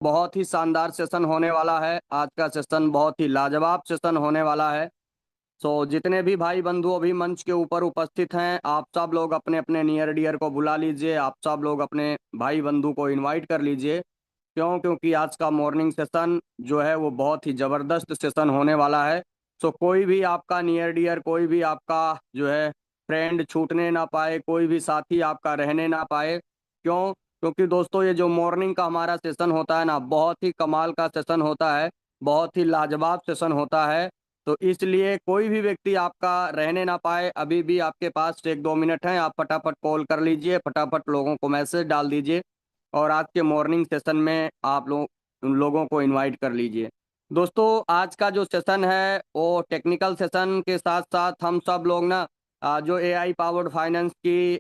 बहुत ही शानदार सेशन होने वाला है। आज का सेशन बहुत ही लाजवाब सेशन होने वाला है। जितने भी भाई बंधु अभी मंच के ऊपर उपस्थित हैं, आप सब लोग अपने अपने नियर डियर को बुला लीजिए। आप सब लोग अपने भाई बंधु को इनवाइट कर लीजिए। क्यों? क्योंकि आज का मॉर्निंग सेशन जो है वो बहुत ही ज़बरदस्त सेशन होने वाला है। कोई भी आपका नियर डियर, कोई भी आपका जो है फ्रेंड छूटने ना पाए, कोई भी साथी आपका रहने ना पाए। क्यों? क्योंकि दोस्तों ये जो मॉर्निंग का हमारा सेशन होता है ना, बहुत ही कमाल का सेशन होता है, बहुत ही लाजवाब सेशन होता है। तो इसलिए कोई भी व्यक्ति आपका रहने ना पाए। अभी भी आपके पास 1-2 मिनट हैं, आप फटाफट कॉल कर लीजिए, फटाफट लोगों को मैसेज डाल दीजिए और आज के मॉर्निंग सेशन में आप लोग उन लोगों को इनवाइट कर लीजिए। दोस्तों आज का जो सेशन है वो टेक्निकल सेशन के साथ साथ हम सब लोग ना जो एआई पावर्ड फाइनेंस की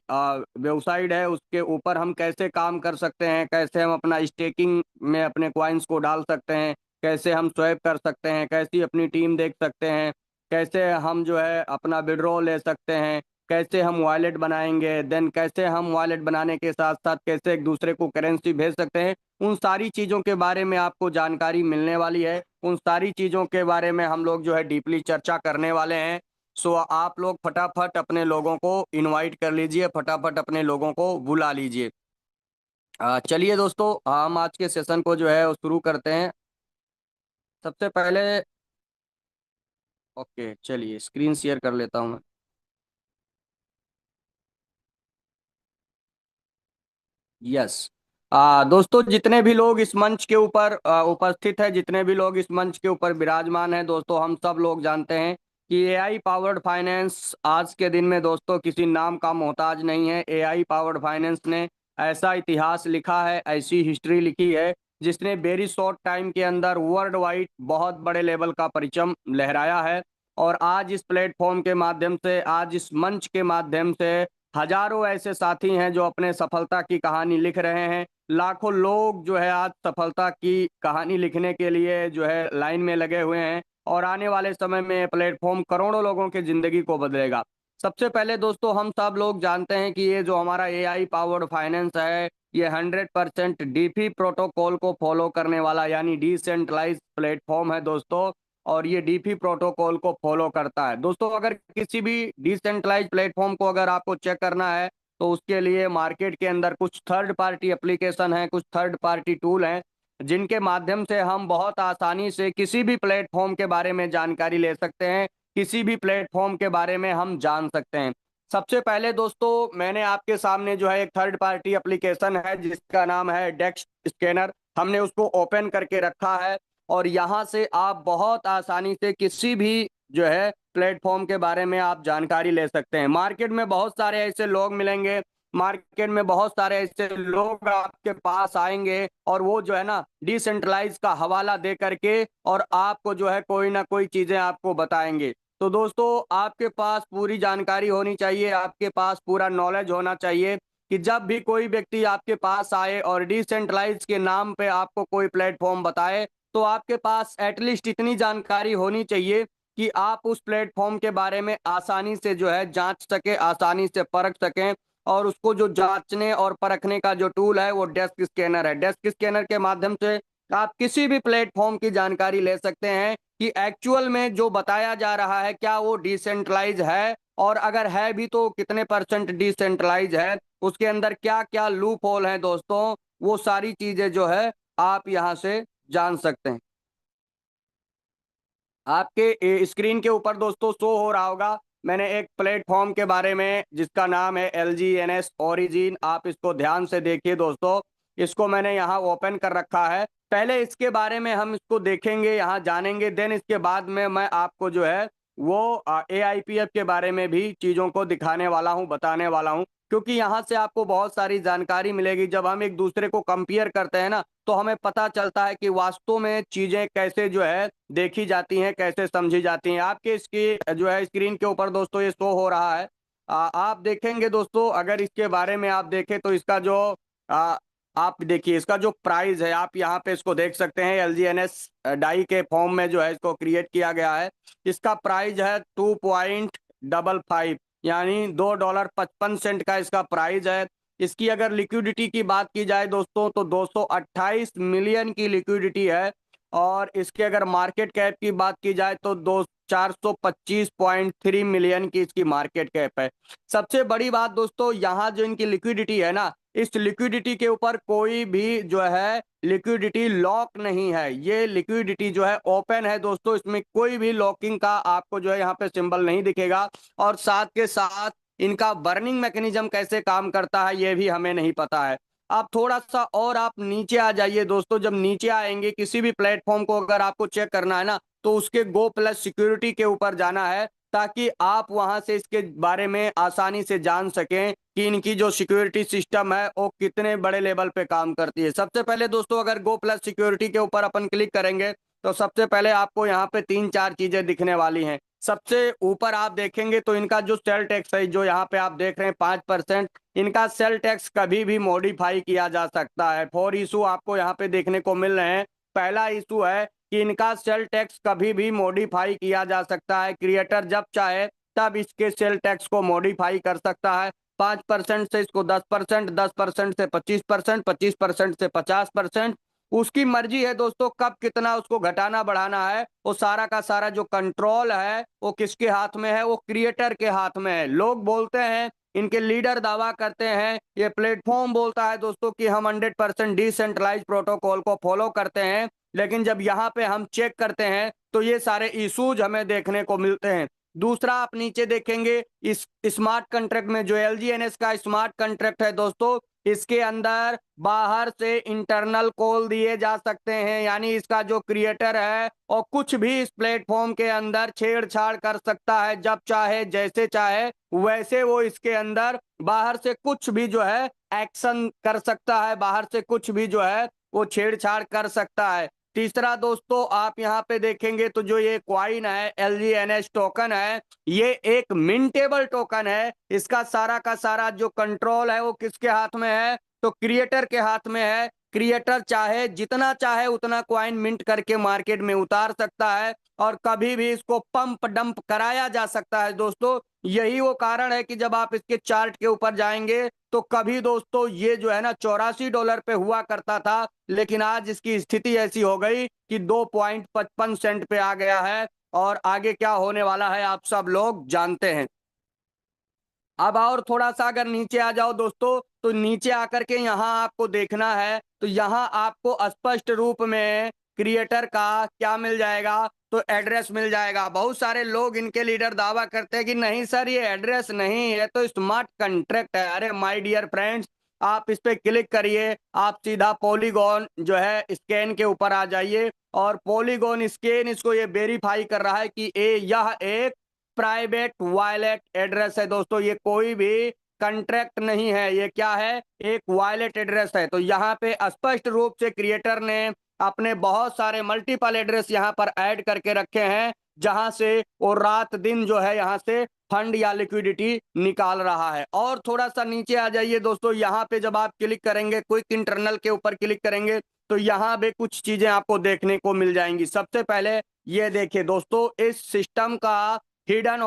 वेबसाइट है उसके ऊपर हम कैसे काम कर सकते हैं, कैसे हम अपना स्टेकिंग में अपने क्वाइंस को डाल सकते हैं, कैसे हम स्वैप कर सकते हैं, कैसी अपनी टीम देख सकते हैं, कैसे हम जो है अपना विड्रॉ ले सकते हैं, कैसे हम वॉलेट बनाएंगे, देन कैसे हम वॉलेट बनाने के साथ साथ कैसे एक दूसरे को करेंसी भेज सकते हैं। उन सारी चीज़ों के बारे में आपको जानकारी मिलने वाली है। उन सारी चीज़ों के बारे में हम लोग जो है डीपली चर्चा करने वाले हैं। आप लोग फटाफट अपने लोगों को इनवाइट कर लीजिए, फटाफट अपने लोगों को बुला लीजिए। चलिए दोस्तों, हम आज के सेशन को जो है वो शुरू करते हैं। सबसे पहले ओके, चलिए स्क्रीन शेयर कर लेता हूँ मैं। यस। दोस्तों जितने भी लोग इस मंच के ऊपर उपस्थित हैं, जितने भी लोग इस मंच के ऊपर विराजमान हैं दोस्तों, हम सब लोग जानते हैं कि एआई पावर्ड फाइनेंस आज के दिन में दोस्तों किसी नाम का मोहताज नहीं है। एआई पावर्ड फाइनेंस ने ऐसा इतिहास लिखा है, ऐसी हिस्ट्री लिखी है जिसने वेरी शॉर्ट टाइम के अंदर वर्ल्ड वाइड बहुत बड़े लेवल का परचम लहराया है। और आज इस प्लेटफॉर्म के माध्यम से, आज इस मंच के माध्यम से हजारों ऐसे साथी हैं जो अपने सफलता की कहानी लिख रहे हैं। लाखों लोग जो है आज सफलता की कहानी लिखने के लिए जो है लाइन में लगे हुए हैं और आने वाले समय में प्लेटफॉर्म करोड़ों लोगों की जिंदगी को बदलेगा। सबसे पहले दोस्तों हम सब लोग जानते हैं कि ये जो हमारा एआई पावर्ड फाइनेंस है, ये 100% डीफी प्रोटोकॉल को फॉलो करने वाला यानी डिसेंट्रलाइज प्लेटफॉर्म है दोस्तों। और ये डीपी प्रोटोकॉल को फॉलो करता है दोस्तों। अगर किसी भी डिसेंट्रलाइज प्लेटफॉर्म को अगर आपको चेक करना है तो उसके लिए मार्केट के अंदर कुछ थर्ड पार्टी एप्लीकेशन हैं, कुछ थर्ड पार्टी टूल हैं जिनके माध्यम से हम बहुत आसानी से किसी भी प्लेटफॉर्म के बारे में जानकारी ले सकते हैं, किसी भी प्लेटफॉर्म के बारे में हम जान सकते हैं। सबसे पहले दोस्तों मैंने आपके सामने जो है एक थर्ड पार्टी एप्लीकेशन है जिसका नाम है डेक्स स्कैनर, हमने उसको ओपन करके रखा है। और यहाँ से आप बहुत आसानी से किसी भी जो है प्लेटफॉर्म के बारे में आप जानकारी ले सकते हैं। मार्केट में बहुत सारे ऐसे लोग मिलेंगे, मार्केट में बहुत सारे ऐसे लोग आपके पास आएंगे और वो जो है ना डिसेंट्रलाइज का हवाला दे करके और आपको जो है कोई ना कोई चीजें आपको बताएंगे। तो दोस्तों आपके पास पूरी जानकारी होनी चाहिए, आपके पास पूरा नॉलेज होना चाहिए कि जब भी कोई व्यक्ति आपके पास आए और डिसेंट्रलाइज के नाम पे आपको कोई प्लेटफॉर्म बताए तो आपके पास एटलीस्ट इतनी जानकारी होनी चाहिए कि आप उस प्लेटफॉर्म के बारे में आसानी से जो है जांच सके, आसानी से परख सकें। और उसको जो जांचने और परखने का जो टूल है वो डेस्क स्कैनर है। डेस्क स्कैनर के माध्यम से आप किसी भी प्लेटफॉर्म की जानकारी ले सकते हैं कि एक्चुअल में जो बताया जा रहा है क्या वो डिसेंट्रलाइज है, और अगर है भी तो कितने परसेंट डिसेंट्रलाइज है, उसके अंदर क्या क्या लूप होल है दोस्तों, वो सारी चीजें जो है आप यहाँ से जान सकते हैं। आपके स्क्रीन के ऊपर दोस्तों शो हो रहा होगा, मैंने एक प्लेटफॉर्म के बारे में जिसका नाम है LGNS ओरिजिन, आप इसको ध्यान से देखिए दोस्तों। इसको मैंने यहाँ ओपन कर रखा है। पहले इसके बारे में हम इसको देखेंगे, यहाँ जानेंगे, देन इसके बाद में मैं आपको जो है वो AIPF के बारे में भी चीज़ों को दिखाने वाला हूँ, बताने वाला हूँ। क्योंकि यहाँ से आपको बहुत सारी जानकारी मिलेगी। जब हम एक दूसरे को कंपेयर करते हैं ना तो हमें पता चलता है कि वास्तव में चीजें कैसे जो है देखी जाती हैं, कैसे समझी जाती हैं। आपके इसकी जो है स्क्रीन के ऊपर दोस्तों ये शो हो रहा है। आप देखेंगे दोस्तों, अगर इसके बारे में आप देखें तो इसका जो आ, आप देखिए इसका जो प्राइस है, आप यहाँ पे इसको देख सकते हैं। LGNS डाई के फॉर्म में जो है इसको क्रिएट किया गया है। इसका प्राइस है 2.55, यानी $2.55 का इसका प्राइस है। इसकी अगर लिक्विडिटी की बात की जाए दोस्तों तो 228 मिलियन की लिक्विडिटी है। और इसके अगर मार्केट कैप की बात की जाए तो दो 425.3 मिलियन की इसकी मार्केट कैप है। सबसे बड़ी बात दोस्तों, यहाँ जो इनकी लिक्विडिटी है ना, इस लिक्विडिटी के ऊपर कोई भी जो है लिक्विडिटी लॉक नहीं है। ये लिक्विडिटी जो है ओपन है दोस्तों, इसमें कोई भी लॉकिंग का आपको जो है यहाँ पे सिंबल नहीं दिखेगा। और साथ के साथ इनका बर्निंग मैकेनिज्म कैसे काम करता है ये भी हमें नहीं पता है। आप थोड़ा सा और आप नीचे आ जाइए दोस्तों। जब नीचे आएंगे किसी भी प्लेटफॉर्म को अगर आपको चेक करना है ना, तो उसके गो प्लस सिक्योरिटी के ऊपर जाना है, ताकि आप वहां से इसके बारे में आसानी से जान सकें कि इनकी जो सिक्योरिटी सिस्टम है वो कितने बड़े लेवल पे काम करती है। सबसे पहले दोस्तों अगर गो प्लस सिक्योरिटी के ऊपर अपन क्लिक करेंगे तो सबसे पहले आपको यहाँ पे तीन चार चीजें दिखने वाली हैं। सबसे ऊपर आप देखेंगे तो इनका जो सेल टैक्स है, जो यहाँ पे आप देख रहे हैं 5%, इनका सेल टैक्स कभी भी मॉडिफाई किया जा सकता है। 4 इशू आपको यहाँ पे देखने को मिल रहे हैं। पहला इशू है कि इनका सेल टैक्स कभी भी मॉडिफाई किया जा सकता है। क्रिएटर जब चाहे तब इसके सेल टैक्स को मॉडिफाई कर सकता है। 5% से इसको 10%, 10% से 25%, 25% से 50%। उसकी मर्जी है दोस्तों कब कितना उसको घटाना बढ़ाना है। वो सारा का सारा जो कंट्रोल है वो किसके हाथ में है? वो क्रिएटर के हाथ में है। लोग बोलते हैं, इनके लीडर दावा करते हैं, ये प्लेटफॉर्म बोलता है दोस्तों कि हम 100% डिसेंट्रलाइज प्रोटोकॉल को फॉलो करते हैं। लेकिन जब यहाँ पे हम चेक करते हैं तो ये सारे इश्यूज हमें देखने को मिलते हैं। दूसरा आप नीचे देखेंगे इस स्मार्ट कॉन्ट्रैक्ट में, जो LGNS का स्मार्ट कॉन्ट्रैक्ट है दोस्तों, इसके अंदर बाहर से इंटरनल कॉल दिए जा सकते हैं। यानी इसका जो क्रिएटर है और कुछ भी इस प्लेटफॉर्म के अंदर छेड़छाड़ कर सकता है, जब चाहे जैसे चाहे वैसे वो इसके अंदर बाहर से कुछ भी जो है एक्शन कर सकता है, बाहर से कुछ भी जो है वो छेड़छाड़ कर सकता है। तीसरा दोस्तों आप यहाँ पे देखेंगे तो जो ये क्वाइन है, LGNS टोकन है, ये एक मिंटेबल टोकन है। इसका सारा का सारा जो कंट्रोल है वो किसके हाथ में है? तो क्रिएटर के हाथ में है। क्रिएटर चाहे जितना चाहे उतना क्वाइन मिंट करके मार्केट में उतार सकता है और कभी भी इसको पंप डंप कराया जा सकता है दोस्तों। यही वो कारण है कि जब आप इसके चार्ट के ऊपर जाएंगे तो कभी दोस्तों ये जो है ना $84 पे हुआ करता था, लेकिन आज इसकी स्थिति ऐसी हो गई कि 2.55 पे आ गया है। और आगे क्या होने वाला है आप सब लोग जानते हैं। अब और थोड़ा सा अगर नीचे आ जाओ दोस्तों, तो नीचे आकर के यहाँ आपको देखना है तो यहाँ आपको स्पष्ट रूप में क्रिएटर का क्या मिल जाएगा? तो एड्रेस मिल जाएगा। बहुत सारे लोग इनके लीडर दावा करते हैं कि नहीं सर ये एड्रेस नहीं है तो स्मार्ट कॉन्ट्रैक्ट है। अरे माय डियर फ्रेंड्स, आप इस पे क्लिक करिए, आप सीधा पॉलीगॉन जो है स्कैन के ऊपर आ जाइए और पॉलीगॉन स्कैन इसको ये वेरीफाई कर रहा है कि यह एक प्राइवेट वॉलेट एड्रेस है दोस्तों। ये कोई भी कंट्रैक्ट नहीं है, ये क्या है? एक वॉलेट एड्रेस है। तो यहाँ पे स्पष्ट रूप से क्रिएटर ने अपने बहुत सारे मल्टीपल एड्रेस यहाँ पर ऐड करके रखे हैं, जहां से वो रात दिन जो है यहाँ से फंड या लिक्विडिटी निकाल रहा है। और थोड़ा सा नीचे आ जाइए दोस्तों, यहाँ पे जब आप क्लिक करेंगे, क्विक इंटरनल के ऊपर क्लिक करेंगे तो यहाँ पे कुछ चीजें आपको देखने को मिल जाएंगी। सबसे पहले ये देखिए दोस्तों, इस सिस्टम का हिडन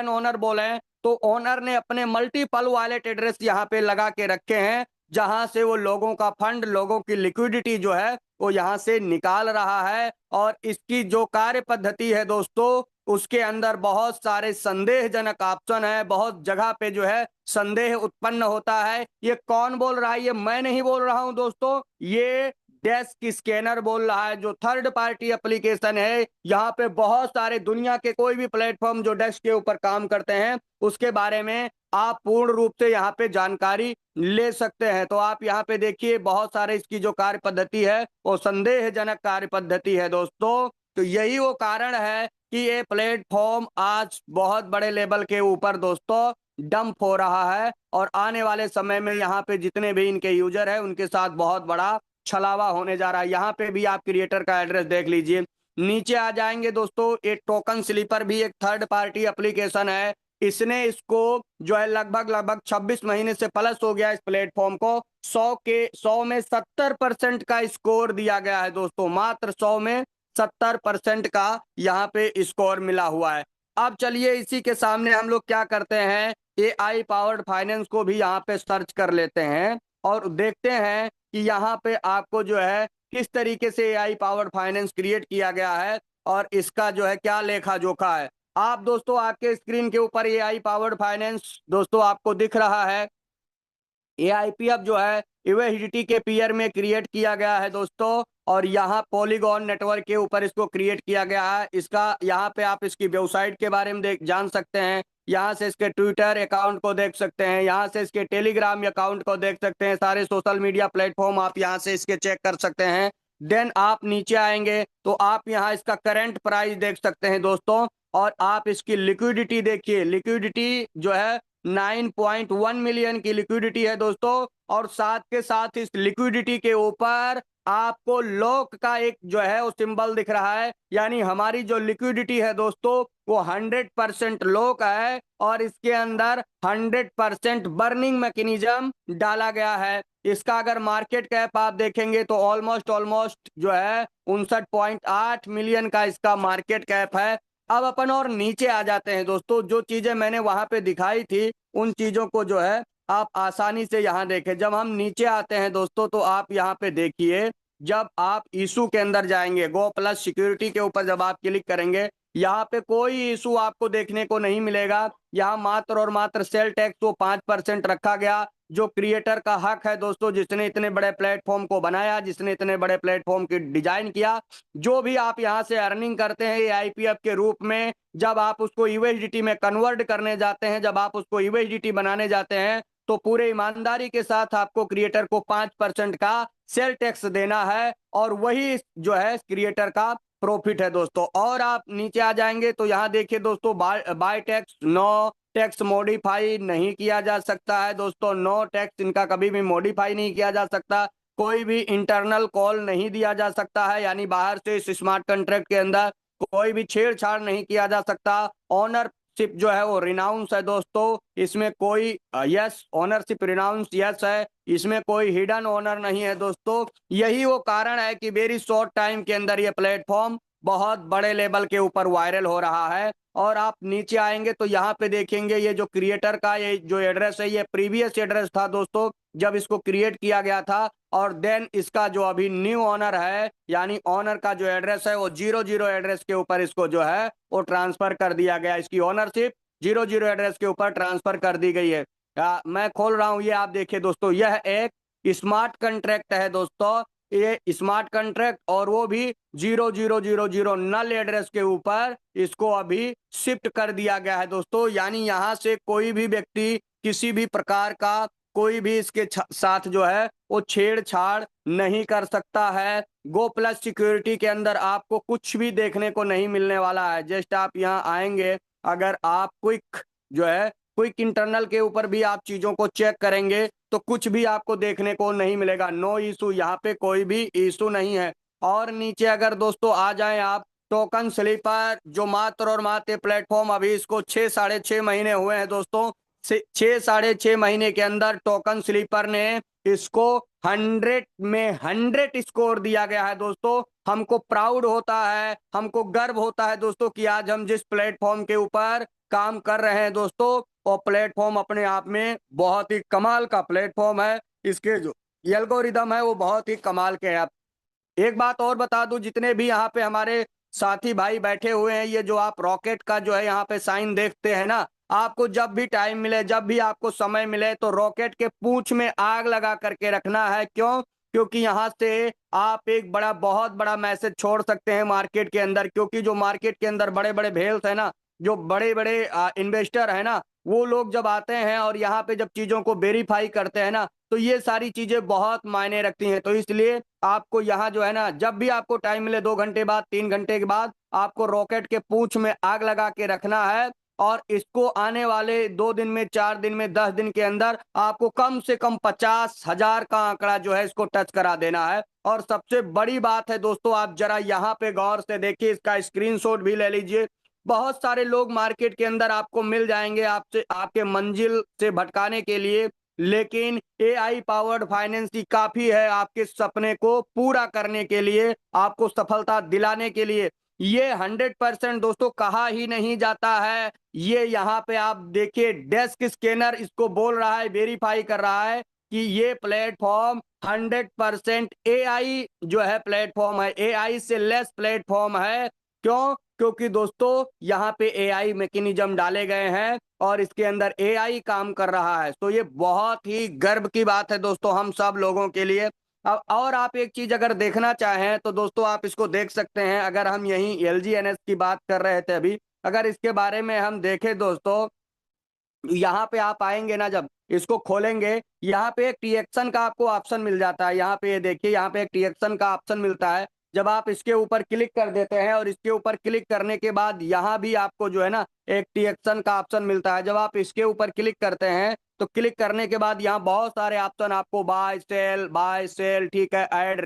ओनर बोले तो ओनर ने अपने मल्टीपल वॉलेट एड्रेस यहाँ पे लगा के रखे हैं, जहां से वो लोगों का फंड, लोगों की लिक्विडिटी जो है वो यहाँ से निकाल रहा है। और इसकी जो कार्य पद्धति है दोस्तों, उसके अंदर बहुत सारे संदेहजनक ऑप्शन है। बहुत जगह पे जो है संदेह उत्पन्न होता है। ये कौन बोल रहा है? ये मैं नहीं बोल रहा हूं दोस्तों, ये डेस्क स्कैनर बोल रहा है, जो थर्ड पार्टी एप्लीकेशन है। यहाँ पे बहुत सारे दुनिया के कोई भी प्लेटफॉर्म जो डेस्क के ऊपर काम करते हैं उसके बारे में आप पूर्ण रूप से यहाँ पे जानकारी ले सकते हैं। तो आप यहाँ पे देखिए बहुत सारे इसकी जो कार्य पद्धति है वो संदेहजनक कार्य पद्धति है दोस्तों। तो यही वो कारण है कि ये प्लेटफॉर्म आज बहुत बड़े लेवल के ऊपर दोस्तों डंप हो रहा है। और आने वाले समय में यहाँ पे जितने भी इनके यूजर है उनके साथ बहुत बड़ा छलावा होने जा रहा है। यहाँ पे भी आप क्रिएटर का एड्रेस देख लीजिए। नीचे आ जाएंगे दोस्तों, एक टोकन स्लीपर भी एक थर्ड पार्टी एप्लीकेशन है। इसने इसको जो है लगभग लगभग 26 महीने से प्लस हो गया। इस प्लेटफॉर्म को 100 में 70% का स्कोर दिया गया है दोस्तों। मात्र 100 में 70% का यहाँ पे स्कोर मिला हुआ है। अब चलिए इसी के सामने हम लोग क्या करते हैं एआई पावर्ड फाइनेंस को भी यहाँ पे सर्च कर लेते हैं और देखते हैं कि यहाँ पे आपको जो है किस तरीके से एआई पावर्ड फाइनेंस क्रिएट किया गया है और इसका जो है क्या लेखा जोखा है। आप दोस्तों आपके स्क्रीन के ऊपर एआई पावर्ड फाइनेंस दोस्तों आपको दिख रहा है। एआईपीएफ जो है यूएसडीटी के पीयर में क्रिएट किया गया है दोस्तों, और यहाँ पॉलीगॉन नेटवर्क के ऊपर इसको क्रिएट किया गया है। इसका यहाँ पे आप इसकी वेबसाइट के बारे में देख जान सकते हैं, यहाँ से इसके ट्विटर अकाउंट को देख सकते हैं, यहाँ से इसके टेलीग्राम अकाउंट को देख सकते हैं, सारे सोशल मीडिया प्लेटफॉर्म आप यहाँ से इसके चेक कर सकते हैं। देन आप नीचे आएंगे तो आप यहाँ इसका करंट प्राइस देख सकते हैं दोस्तों, और आप इसकी लिक्विडिटी देखिए। लिक्विडिटी जो है 9.1 मिलियन की लिक्विडिटी है दोस्तों, और साथ के साथ इस लिक्विडिटी के ऊपर आपको लॉक का एक जो है वो सिंबल दिख रहा है, यानी हमारी जो लिक्विडिटी है दोस्तों वो 100% लॉक है, और इसके अंदर 100% बर्निंग मैकेनिज्म डाला गया है। इसका अगर मार्केट कैप आप देखेंगे तो ऑलमोस्ट जो है 59.8 मिलियन का इसका मार्केट कैप है। अब अपन और नीचे आ जाते हैं दोस्तों, जो चीजें मैंने वहां पे दिखाई थी उन चीजों को जो है आप आसानी से यहाँ देखें। जब हम नीचे आते हैं दोस्तों तो आप यहाँ पे देखिए, जब आप इशू के अंदर जाएंगे, गो प्लस सिक्योरिटी के ऊपर जब आप क्लिक करेंगे, यहाँ पे कोई इशू आपको देखने को नहीं मिलेगा। यहाँ मात्र और मात्र सेल टैक्स को 5% रखा गया, जो क्रिएटर का हक है दोस्तों, जिसने इतने बड़े प्लेटफॉर्म को बनाया, जिसने इतने बड़े प्लेटफॉर्म की डिजाइन किया। जो भी आप यहाँ से अर्निंग करते हैं आईपीएफ के रूप में, जब आप उसको यूएसडीटी में कन्वर्ट करने जाते हैं, जब आप उसको यूएसडीटी बनाने जाते हैं, तो पूरे ईमानदारी के साथ आपको क्रिएटर को 5% का सेल टैक्स देना है, और वही जो है क्रिएटर का प्रॉफिट है दोस्तों। और आप नीचे आ जाएंगे तो यहाँ देखिए दोस्तों, by tax no tax modify नहीं किया जा सकता है दोस्तों। नो टैक्स इनका कभी भी मॉडिफाई नहीं किया जा सकता। कोई भी इंटरनल कॉल नहीं दिया जा सकता है, यानी बाहर से इस स्मार्ट कॉन्ट्रैक्ट के अंदर कोई भी छेड़छाड़ नहीं किया जा सकता। ओनरशिप जो है वो रिनाउंस है दोस्तों, इसमें कोई यस ओनरशिप रिनाउंस यस है, इसमें कोई हिडन ओनर नहीं है दोस्तों। यही वो कारण है कि वेरी शॉर्ट टाइम के अंदर ये प्लेटफॉर्म बहुत बड़े लेवल के ऊपर वायरल हो रहा है। और आप नीचे आएंगे तो यहाँ पे देखेंगे ये जो क्रिएटर का ये जो एड्रेस है, ये प्रीवियस एड्रेस था दोस्तों जब इसको क्रिएट किया गया था, और देन इसका जो अभी न्यू ऑनर है, यानी ऑनर का जो एड्रेस है वो 00 एड्रेस के ऊपर इसको जो है वो ट्रांसफर कर दिया गया। इसकी ओनरशिप 00 एड्रेस के ऊपर ट्रांसफर कर दी गई है। मैं खोल रहा हूँ, ये आप देखिए दोस्तों, यह एक स्मार्ट कंट्रैक्ट है दोस्तों, ये स्मार्ट कंट्रैक्ट, और वो भी 0000 नल एड्रेस के ऊपर इसको अभी शिफ्ट कर दिया गया है दोस्तों। यानी यहाँ से कोई भी व्यक्ति किसी भी प्रकार का कोई भी इसके साथ जो है वो छेड़छाड़ नहीं कर सकता है। गो प्लस सिक्योरिटी के अंदर आपको कुछ भी देखने को नहीं मिलने वाला है। जस्ट आप यहाँ आएंगे, अगर आप क्विक इंटरनल के ऊपर भी आप चीजों को चेक करेंगे तो कुछ भी आपको देखने को नहीं मिलेगा। नो इशू, यहाँ पे कोई भी इशू नहीं है। और नीचे अगर दोस्तों आ जाएं आप, टोकन स्लीपर जो मात्र और मात्र प्लेटफॉर्म अभी इसको 6 साढ़े 6 महीने हुए हैं दोस्तों, 6 साढ़े 6 महीने के अंदर टोकन स्लीपर ने इसको 100 में 100 स्कोर दिया गया है दोस्तों। हमको प्राउड होता है, हमको गर्व होता है दोस्तों कि आज हम जिस प्लेटफॉर्म के ऊपर काम कर रहे हैं दोस्तों, वो प्लेटफॉर्म अपने आप में बहुत ही कमाल का प्लेटफॉर्म है। इसके जो एल्गोरिदम है वो बहुत ही कमाल के हैं। एक बात और बता दूं, जितने भी यहाँ पे हमारे साथी भाई बैठे हुए हैं, ये जो आप रॉकेट का जो है यहाँ पे साइन देखते हैं ना, आपको जब भी टाइम मिले, जब भी आपको समय मिले, तो रॉकेट के पूंछ में आग लगा करके रखना है। क्यों? क्योंकि यहाँ से आप एक बहुत बड़ा मैसेज छोड़ सकते हैं मार्केट के अंदर। क्योंकि जो मार्केट के अंदर बड़े बड़े भेल्स है ना, जो बड़े बड़े इन्वेस्टर है ना, वो लोग जब आते हैं और यहाँ पे जब चीजों को वेरीफाई करते हैं ना, तो ये सारी चीजें बहुत मायने रखती हैं। तो इसलिए आपको यहाँ जो है ना, जब भी आपको टाइम मिले, 2 घंटे बाद, 3 घंटे के बाद, आपको रॉकेट के पूंछ में आग लगा के रखना है। और इसको आने वाले 2 दिन में, 4 दिन में, 10 दिन के अंदर आपको कम से कम 50,000 का आंकड़ा जो है इसको टच करा देना है। और सबसे बड़ी बात है दोस्तों, आप जरा यहाँ पे गौर से देखिए, इसका स्क्रीनशॉट भी ले लीजिए। बहुत सारे लोग मार्केट के अंदर आपको मिल जाएंगे आपसे आपके मंजिल से भटकाने के लिए, लेकिन एआई पावर्ड फाइनेंस ही काफी है आपके सपने को पूरा करने के लिए, आपको सफलता दिलाने के लिए। ये 100% दोस्तों कहा ही नहीं जाता है। ये यहाँ पे आप देखिए डेस्क स्कैनर इसको बोल रहा है, वेरीफाई कर रहा है कि ये प्लेटफॉर्म 100% एआई जो है प्लेटफॉर्म है, एआई से लेस प्लेटफॉर्म है। क्यों? क्योंकि दोस्तों यहाँ पे एआई मैकेनिज्म डाले गए हैं और इसके अंदर एआई काम कर रहा है। तो ये बहुत ही गर्व की बात है दोस्तों हम सब लोगों के लिए। अब और आप एक चीज अगर देखना चाहें तो दोस्तों आप इसको देख सकते हैं। अगर हम यहीं LGNS की बात कर रहे थे अभी, अगर इसके बारे में हम देखें दोस्तों, यहाँ पे आप आएंगे ना, जब इसको खोलेंगे यहाँ पे एक टीएक्शन का आपको ऑप्शन मिल जाता है। यहाँ पे ये देखिए, यहाँ पे एक टीएक्शन का ऑप्शन मिलता है। जब आप इसके ऊपर क्लिक कर देते हैं और इसके ऊपर क्लिक करने के बाद यहाँ भी आपको जो है ना एक टीएक्शन का ऑप्शन मिलता है। जब आप इसके ऊपर क्लिक करते हैं तो क्लिक करने के बाद यहाँ बहुत सारे ऑप्शन आपको बाय सेल, ठीक है, ऐड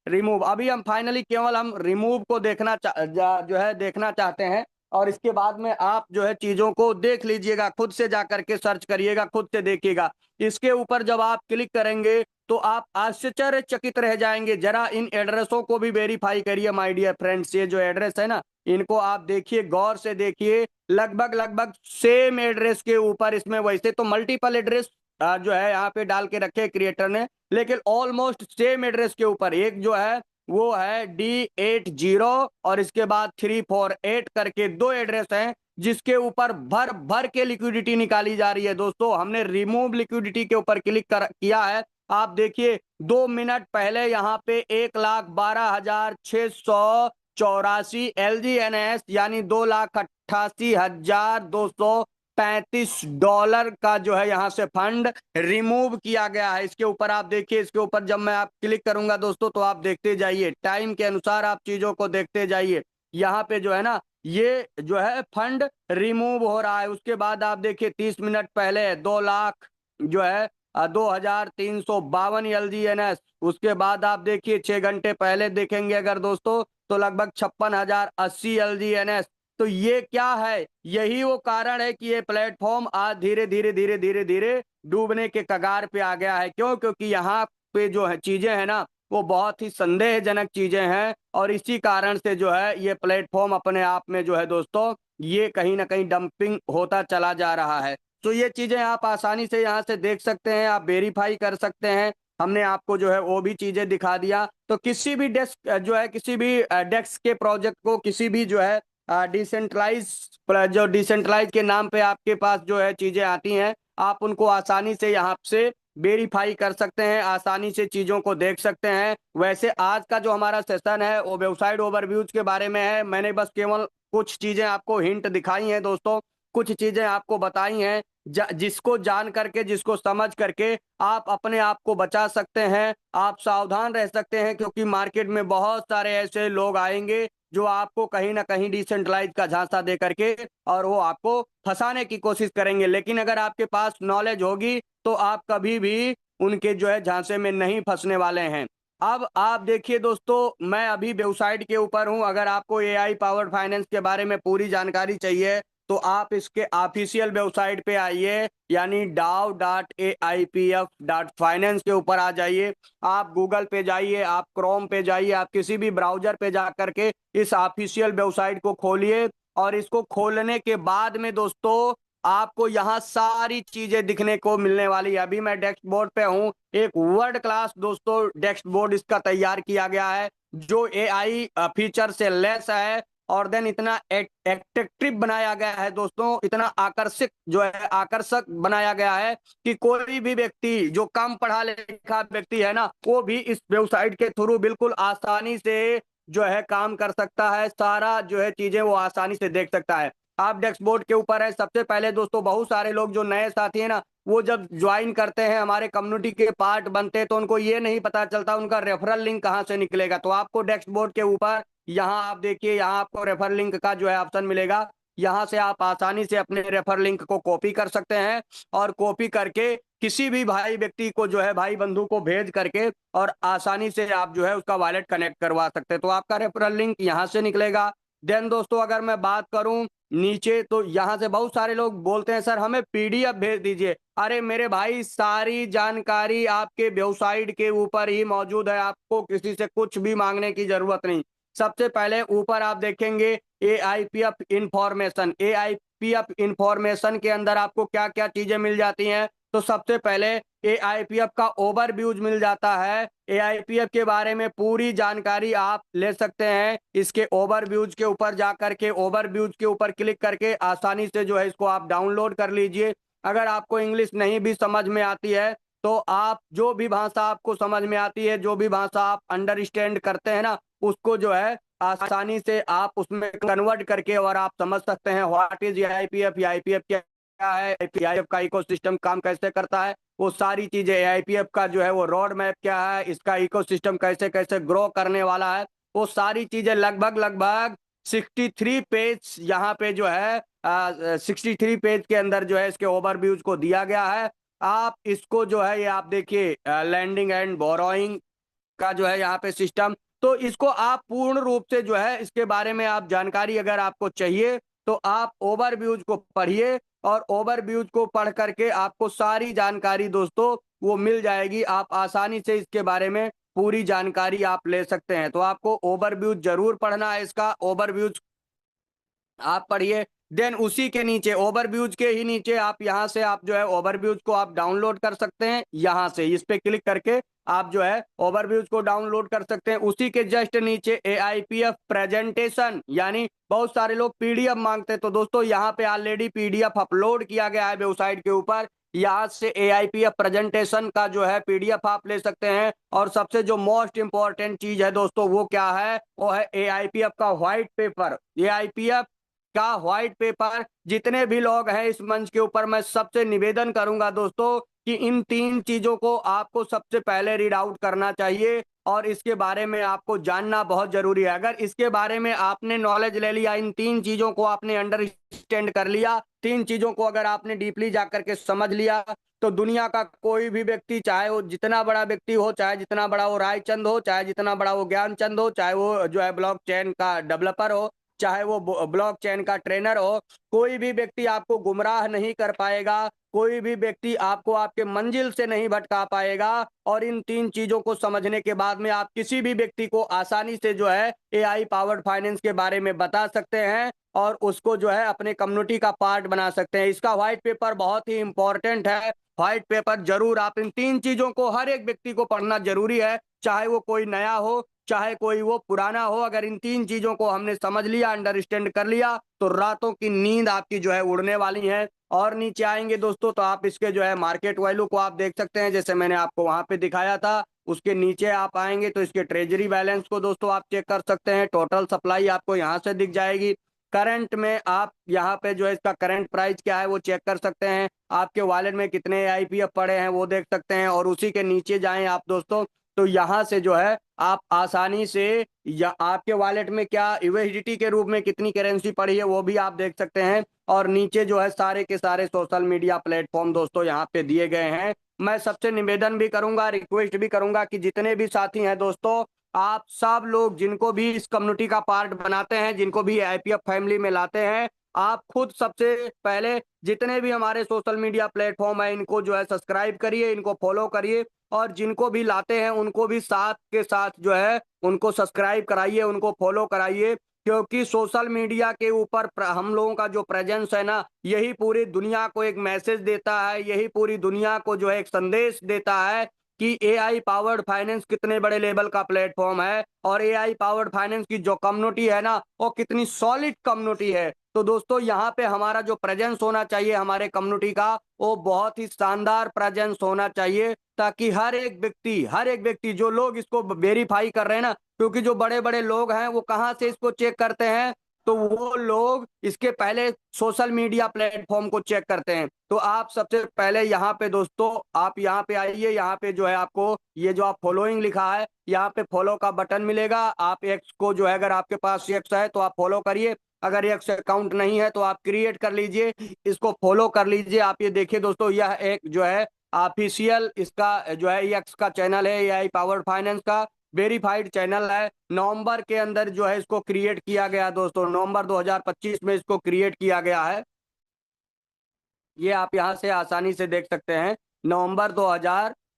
रिमूव। अभी हम फाइनली केवल हम रिमूव को जो है देखना चाहते हैं। और इसके बाद में आप जो है चीजों को देख लीजिएगा, खुद से जा करके सर्च करिएगा, खुद से देखिएगा। इसके ऊपर जब आप क्लिक करेंगे तो आप आश्चर्यचकित रह जाएंगे। जरा इन एड्रेसों को भी वेरीफाई करिए माय डियर फ्रेंड्स। ये जो एड्रेस है ना, इनको आप देखिए, गौर से देखिए। लगभग लगभग सेम एड्रेस के ऊपर, इसमें वैसे तो मल्टीपल एड्रेस जो है यहाँ पे डाल के रखे क्रिएटर ने, लेकिन ऑलमोस्ट सेम एड्रेस के ऊपर एक जो है वो है D80 और इसके बाद 348 करके दो एड्रेस हैं जिसके ऊपर भर भर के लिक्विडिटी निकाली जा रही है। दोस्तों हमने रिमूव लिक्विडिटी के ऊपर किया है। आप देखिए 2 मिनट पहले यहाँ पे 1,12,684 LGNS यानी $2,88,235 का जो है यहाँ से फंड रिमूव किया गया है। इसके ऊपर आप देखिए, इसके ऊपर जब मैं आप क्लिक करूंगा दोस्तों तो आप देखते जाइए, टाइम के अनुसार आप चीजों को देखते जाइए। यहाँ पे जो है ना ये जो है फंड रिमूव हो रहा है। उसके बाद आप देखिए 30 मिनट पहले 2 लाख जो है 2,352 LGNS। उसके बाद आप देखिए 6 घंटे पहले देखेंगे अगर दोस्तों तो लगभग 56,080 LGNS। तो ये क्या है? यही वो कारण है कि ये प्लेटफॉर्म आज धीरे धीरे धीरे धीरे धीरे डूबने के कगार पे आ गया है। क्यों? क्योंकि यहाँ पे जो है चीजें हैं ना वो बहुत ही संदेहजनक चीजें हैं और इसी कारण से जो है ये प्लेटफॉर्म अपने आप में जो है दोस्तों ये कहीं ना कहीं डंपिंग होता चला जा रहा है। तो ये चीजें आप आसानी से यहाँ से देख सकते हैं, आप वेरीफाई कर सकते हैं। हमने आपको जो है वो भी चीजें दिखा दिया। तो किसी भी डेस्क जो है किसी भी डेस्क के प्रोजेक्ट को किसी भी जो है डिसेंट्रलाइज के नाम पे आपके पास जो है चीजें आती हैं, आप उनको आसानी से यहाँ से वेरीफाई कर सकते हैं, आसानी से चीजों को देख सकते हैं। वैसे आज का जो हमारा सेशन है वो वेबसाइट ओवरव्यूज के बारे में है। मैंने बस केवल कुछ चीजें आपको हिंट दिखाई हैं दोस्तों, कुछ चीजें आपको बताई हैं जिसको जान करके, जिसको समझ करके आप अपने आप को बचा सकते हैं, आप सावधान रह सकते हैं। क्योंकि मार्केट में बहुत सारे ऐसे लोग आएंगे जो आपको कहीं ना कहीं डिसेंट्रलाइज का झांसा दे करके और वो आपको फंसाने की कोशिश करेंगे। लेकिन अगर आपके पास नॉलेज होगी तो आप कभी भी उनके जो है झांसे में नहीं फंसने वाले हैं। अब आप देखिए दोस्तों, मैं अभी वेबसाइट के ऊपर हूं। अगर आपको एआई पावर्ड फाइनेंस के बारे में पूरी जानकारी चाहिए तो आप इसके ऑफिशियल वेबसाइट पे आइए, यानी dow.aipf.finance के ऊपर आ जाइए। आप गूगल पे जाइए, आप क्रोम पे जाइए, आप किसी भी ब्राउजर पे जा करके इस ऑफिशियल वेबसाइट को खोलिए। और इसको खोलने के बाद में दोस्तों आपको यहाँ सारी चीजें दिखने को मिलने वाली है। अभी मैं डेस्क बोर्ड पे हूँ, एक वर्ल्ड क्लास दोस्तों डेस्क बोर्ड इसका तैयार किया गया है जो एआई फीचर से लेस है। और देन इतना एट्रैक्टिव बनाया गया है दोस्तों, इतना आकर्षक बनाया गया है कि कोई भी व्यक्ति जो कम पढ़ा लिखा व्यक्ति है ना वो भी इस वेबसाइट के थ्रू बिल्कुल आसानी से जो है काम कर सकता है। सारा जो है चीजें वो आसानी से देख सकता है। आप डैशबोर्ड के ऊपर है। सबसे पहले दोस्तों बहुत सारे लोग जो नए साथी हैं ना वो जब ज्वाइन करते हैं, हमारे कम्युनिटी के पार्ट बनते हैं, तो उनको ये नहीं पता चलता उनका रेफरल लिंक कहाँ से निकलेगा। तो आपको डैशबोर्ड के ऊपर यहाँ आप देखिए, यहाँ आपको रेफर लिंक का जो है ऑप्शन मिलेगा। यहाँ से आप आसानी से अपने रेफर लिंक को कॉपी कर सकते हैं और कॉपी करके किसी भी भाई व्यक्ति को जो है भाई बंधु को भेज करके और आसानी से आप जो है उसका वॉलेट कनेक्ट करवा सकते हैं। तो आपका रेफरल लिंक यहाँ से निकलेगा। देन दोस्तों अगर मैं बात करूं नीचे, तो यहाँ से बहुत सारे लोग बोलते हैं सर हमें पीडीएफ भेज दीजिए। अरे मेरे भाई सारी जानकारी आपके वेबसाइट के ऊपर ही मौजूद है, आपको किसी से कुछ भी मांगने की जरूरत नहीं। सबसे पहले ऊपर आप देखेंगे एआईपीएफ इंफॉर्मेशन। एआईपीएफ इंफॉर्मेशन के अंदर आपको क्या क्या चीजें मिल जाती हैं? तो सबसे पहले एआईपीएफ का ओवरव्यूज मिल जाता है। एआईपीएफ के बारे में पूरी जानकारी आप ले सकते हैं। इसके ओवरव्यूज के ऊपर जा करके, ओवरव्यूज के ऊपर क्लिक करके आसानी से जो है इसको आप डाउनलोड कर लीजिए। अगर आपको इंग्लिश नहीं भी समझ में आती है तो आप जो भी भाषा आपको समझ में आती है, जो भी भाषा आप अंडरस्टैंड करते हैं ना, उसको जो है आसानी से आप उसमें कन्वर्ट करके और आप समझ सकते हैं व्हाट इज एआईपीएफ, एआईपीएफ क्या है, एआईपीएफ का इकोसिस्टम काम कैसे करता है, वो सारी चीजें, एआईपीएफ का जो है वो रोड मैप क्या है, इसका इकोसिस्टम कैसे कैसे ग्रो करने वाला है, वो सारी चीजें लगभग लगभग 63 पेज यहाँ पे जो है 63 पेज के अंदर जो है इसके ओवरव्यूज को दिया गया है। आप इसको जो है ये आप देखिए लैंडिंग एंड बोरोइंग का जो है यहाँ पे सिस्टम, तो इसको आप पूर्ण रूप से जो है इसके बारे में आप जानकारी अगर आपको चाहिए तो आप ओवरव्यूज को पढ़िए, और ओवरव्यूज को पढ़ करके आपको सारी जानकारी दोस्तों वो मिल जाएगी। आप आसानी से इसके बारे में पूरी जानकारी आप ले सकते हैं। तो आपको ओवरव्यूज जरूर पढ़ना है, इसका ओवरव्यूज आप पढ़िए। देन उसी के नीचे ओवरव्यूज के ही नीचे आप यहाँ से आप जो है ओवरव्यूज को आप डाउनलोड कर सकते हैं। यहाँ से इस पे क्लिक करके आप जो है ओवरव्यूज को डाउनलोड कर सकते हैं। उसी के जस्ट नीचे एआईपीएफ प्रेजेंटेशन, यानी बहुत सारे लोग पीडीएफ मांगते हैं, तो दोस्तों यहाँ पे ऑलरेडी पीडीएफ अपलोड किया गया है वेबसाइट के ऊपर। यहाँ से एआईपीएफ प्रेजेंटेशन का जो है पीडीएफ आप ले सकते हैं। और सबसे जो मोस्ट इंपॉर्टेंट चीज है दोस्तों वो क्या है, वो है एआईपीएफ का व्हाइट पेपर। एआईपीएफ का व्हाइट पेपर, जितने भी लोग हैं इस मंच के ऊपर, मैं सबसे निवेदन करूंगा दोस्तों कि इन 3 चीजों को आपको सबसे पहले रीड आउट करना चाहिए और इसके बारे में आपको जानना बहुत जरूरी है। अगर इसके बारे में आपने नॉलेज ले लिया, इन 3 चीजों को आपने अंडरस्टैंड कर लिया, 3 चीजों को अगर आपने डीपली जाकर के समझ लिया, तो दुनिया का कोई भी व्यक्ति, चाहे वो जितना बड़ा व्यक्ति हो, चाहे जितना बड़ा वो रायचंद हो, चाहे जितना बड़ा वो ज्ञानचंद हो, चाहे वो जो है ब्लॉकचेन का डेवलपर हो, चाहे वो ब्लॉकचेन का ट्रेनर हो, कोई भी व्यक्ति आपको गुमराह नहीं कर पाएगा, कोई भी व्यक्ति आपको आपके मंजिल से नहीं भटका पाएगा। और इन 3 चीजों को समझने के बाद में आप किसी भी व्यक्ति को आसानी से जो है एआई पावर्ड फाइनेंस के बारे में बता सकते हैं और उसको जो है अपने कम्युनिटी का पार्ट बना सकते हैं। इसका व्हाइट पेपर बहुत ही इंपॉर्टेंट है। व्हाइट पेपर जरूर आप इन 3 चीजों को हर एक व्यक्ति को पढ़ना जरूरी है, चाहे वो कोई नया हो, चाहे कोई वो पुराना हो। अगर इन 3 चीजों को हमने समझ लिया, अंडरस्टैंड कर लिया, तो रातों की नींद आपकी जो है उड़ने वाली है। और नीचे आएंगे दोस्तों तो आप इसके जो है मार्केट वैल्यू को आप देख सकते हैं, जैसे मैंने आपको वहां पे दिखाया था। उसके नीचे आप आएंगे तो इसके ट्रेजरी बैलेंस को दोस्तों आप चेक कर सकते हैं। टोटल सप्लाई आपको यहाँ से दिख जाएगी। करंट में आप यहाँ पे जो है इसका करंट प्राइस क्या है वो चेक कर सकते हैं। आपके वॉलेट में कितने आईपीएफ पड़े हैं वो देख सकते हैं। और उसी के नीचे जाएं आप दोस्तों तो यहाँ से जो है आप आसानी से या आपके वॉलेट में क्या यूएसडीटी के रूप में कितनी करेंसी पड़ी है वो भी आप देख सकते हैं। और नीचे जो है सारे के सारे सोशल मीडिया प्लेटफॉर्म दोस्तों यहाँ पे दिए गए हैं। मैं सबसे निवेदन भी करूंगा, रिक्वेस्ट भी करूंगा कि जितने भी साथी हैं दोस्तों, आप सब लोग जिनको भी इस कम्युनिटी का पार्ट बनाते हैं, जिनको भी आईपीएफ फैमिली में लाते हैं, आप खुद सबसे पहले जितने भी हमारे सोशल मीडिया प्लेटफॉर्म है इनको जो है सब्सक्राइब करिए, इनको फॉलो करिए। और जिनको भी लाते हैं उनको भी साथ के साथ जो है उनको सब्सक्राइब कराइए, उनको फॉलो कराइए। क्योंकि सोशल मीडिया के ऊपर हम लोगों का जो प्रेजेंस है ना, यही पूरी दुनिया को एक मैसेज देता है, यही पूरी दुनिया को जो है एक संदेश देता है कि एआई पावर्ड फाइनेंस कितने बड़े लेवल का प्लेटफॉर्म है और एआई पावर्ड फाइनेंस की जो कम्युनिटी है ना वो कितनी सॉलिड कम्युनिटी है। तो दोस्तों यहाँ पे हमारा जो प्रेजेंस होना चाहिए हमारे कम्युनिटी का, वो बहुत ही शानदार प्रेजेंस होना चाहिए, ताकि हर एक व्यक्ति जो लोग इसको वेरीफाई कर रहे हैं ना, क्योंकि जो बड़े बड़े लोग हैं वो कहाँ से इसको चेक करते हैं, तो वो लोग इसके पहले सोशल मीडिया प्लेटफॉर्म को चेक करते हैं। तो आप सबसे पहले यहाँ पे दोस्तों आप यहाँ पे आइए, यहाँ पे जो है आपको ये जो आप फॉलोइंग लिखा है यहाँ पे फॉलो का बटन मिलेगा। आप एक्स को जो है अगर आपके पास एक्स है तो आप फॉलो करिए, अगर एक्स अकाउंट नहीं है तो आप क्रिएट कर लीजिए, इसको फॉलो कर लीजिए। आप ये देखिए दोस्तों यह एक जो है ऑफिशियल इसका जो है एक्स का चैनल है, एआई पावर्ड फाइनेंस का वेरीफाइड चैनल है। नवंबर के अंदर जो है इसको क्रिएट किया गया दोस्तों, नवंबर 2025 में इसको क्रिएट किया गया है। ये आप यहाँ से आसानी से देख सकते हैं, नवंबर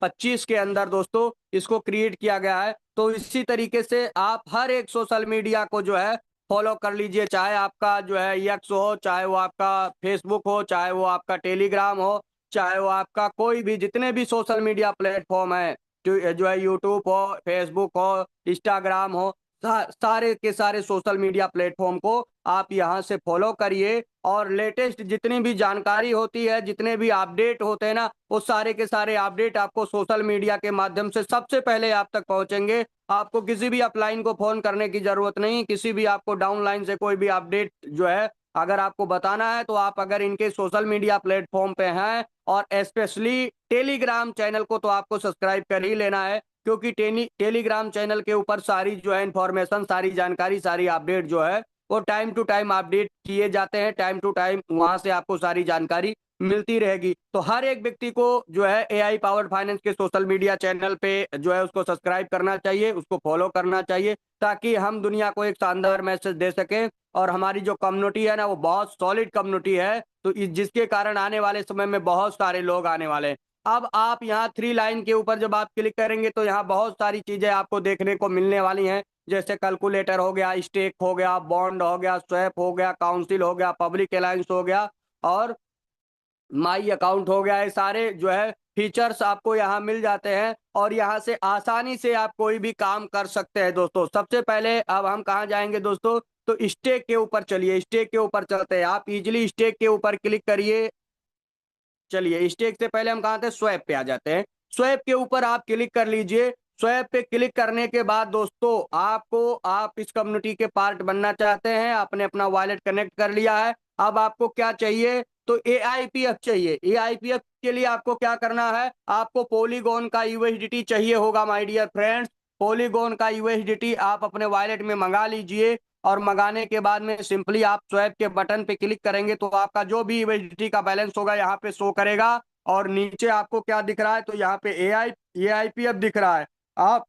2025 के अंदर दोस्तों इसको क्रिएट किया गया है। तो इसी तरीके से आप हर एक सोशल मीडिया को जो है फॉलो कर लीजिए, चाहे आपका जो है एक्स हो, चाहे वो आपका फेसबुक हो, चाहे वो आपका टेलीग्राम हो, चाहे वो आपका कोई भी जितने भी सोशल मीडिया प्लेटफॉर्म है, जो है यूट्यूब हो, फेसबुक हो, इंस्टाग्राम हो, सारे के सारे सोशल मीडिया प्लेटफॉर्म को आप यहाँ से फॉलो करिए। और लेटेस्ट जितनी भी जानकारी होती है, जितने भी अपडेट होते हैं ना, वो सारे के सारे अपडेट आपको सोशल मीडिया के माध्यम से सबसे पहले आप तक पहुंचेंगे। आपको किसी भी अपलाइन को फोन करने की जरूरत नहीं, किसी भी आपको डाउनलाइन से कोई भी अपडेट जो है अगर आपको बताना है, तो आप अगर इनके सोशल मीडिया प्लेटफॉर्म पे हैं और स्पेशली टेलीग्राम चैनल को तो आपको सब्सक्राइब कर ही लेना है, क्योंकि टेलीग्राम चैनल के ऊपर सारी जो है इंफॉर्मेशन, सारी जानकारी, सारी अपडेट जो है वो टाइम टू टाइम अपडेट किए जाते हैं। टाइम टू टाइम वहां से आपको सारी जानकारी मिलती रहेगी। तो हर एक व्यक्ति को जो है एआई पावर्ड फाइनेंस के सोशल मीडिया चैनल पे जो है उसको सब्सक्राइब करना चाहिए, उसको फॉलो करना चाहिए, ताकि हम दुनिया को एक शानदार मैसेज दे सकें। और हमारी जो कम्युनिटी है ना, वो बहुत सॉलिड कम्युनिटी है, तो जिसके कारण आने वाले समय में बहुत सारे लोग आने वाले हैं। अब आप यहाँ थ्री लाइन के ऊपर जब आप क्लिक करेंगे तो यहाँ बहुत सारी चीजें आपको देखने को मिलने वाली हैं, जैसे कैलकुलेटर हो गया, स्टेक हो गया, बॉन्ड हो गया, स्वैप हो गया, काउंसिल हो गया, पब्लिक अलायंस हो गया, और माई अकाउंट हो गया। ये सारे जो है फीचर्स आपको यहाँ मिल जाते हैं और यहाँ से आसानी से आप कोई भी काम कर सकते हैं दोस्तों। सबसे पहले अब हम कहाँ जाएंगे दोस्तों, तो स्टेक के ऊपर चलिए, स्टेक के ऊपर चलते हैं। आप इजिली स्टेक के ऊपर क्लिक करिए। चलिए स्टेक से पहले हम कहाँ थे, स्वैप पे आ जाते हैं। स्वैप के ऊपर आप क्लिक कर लीजिए। स्वैप पे क्लिक करने के बाद दोस्तों आपको, आप इस कम्युनिटी के पार्ट बनना चाहते हैं, आपने अपना वॉलेट कनेक्ट कर लिया है। अब आपको क्या चाहिए, तो एआईपीएफ चाहिए। एआईपीएफ के लिए आपको क्या करना है, आपको पॉलीगॉन का यूएसडीटी चाहिए होगा माय डियर फ्रेंड्स। पॉलीगॉन का यूएसडीटी आप अपने वॉलेट में मंगा लीजिए, और मंगाने के बाद में सिंपली आप स्वैप के बटन पे क्लिक करेंगे तो आपका जो भी यूएसडीटी का बैलेंस होगा यहाँ पे शो करेगा। और नीचे आपको क्या दिख रहा है, तो यहाँ पे एआईपीएफ दिख रहा है। आप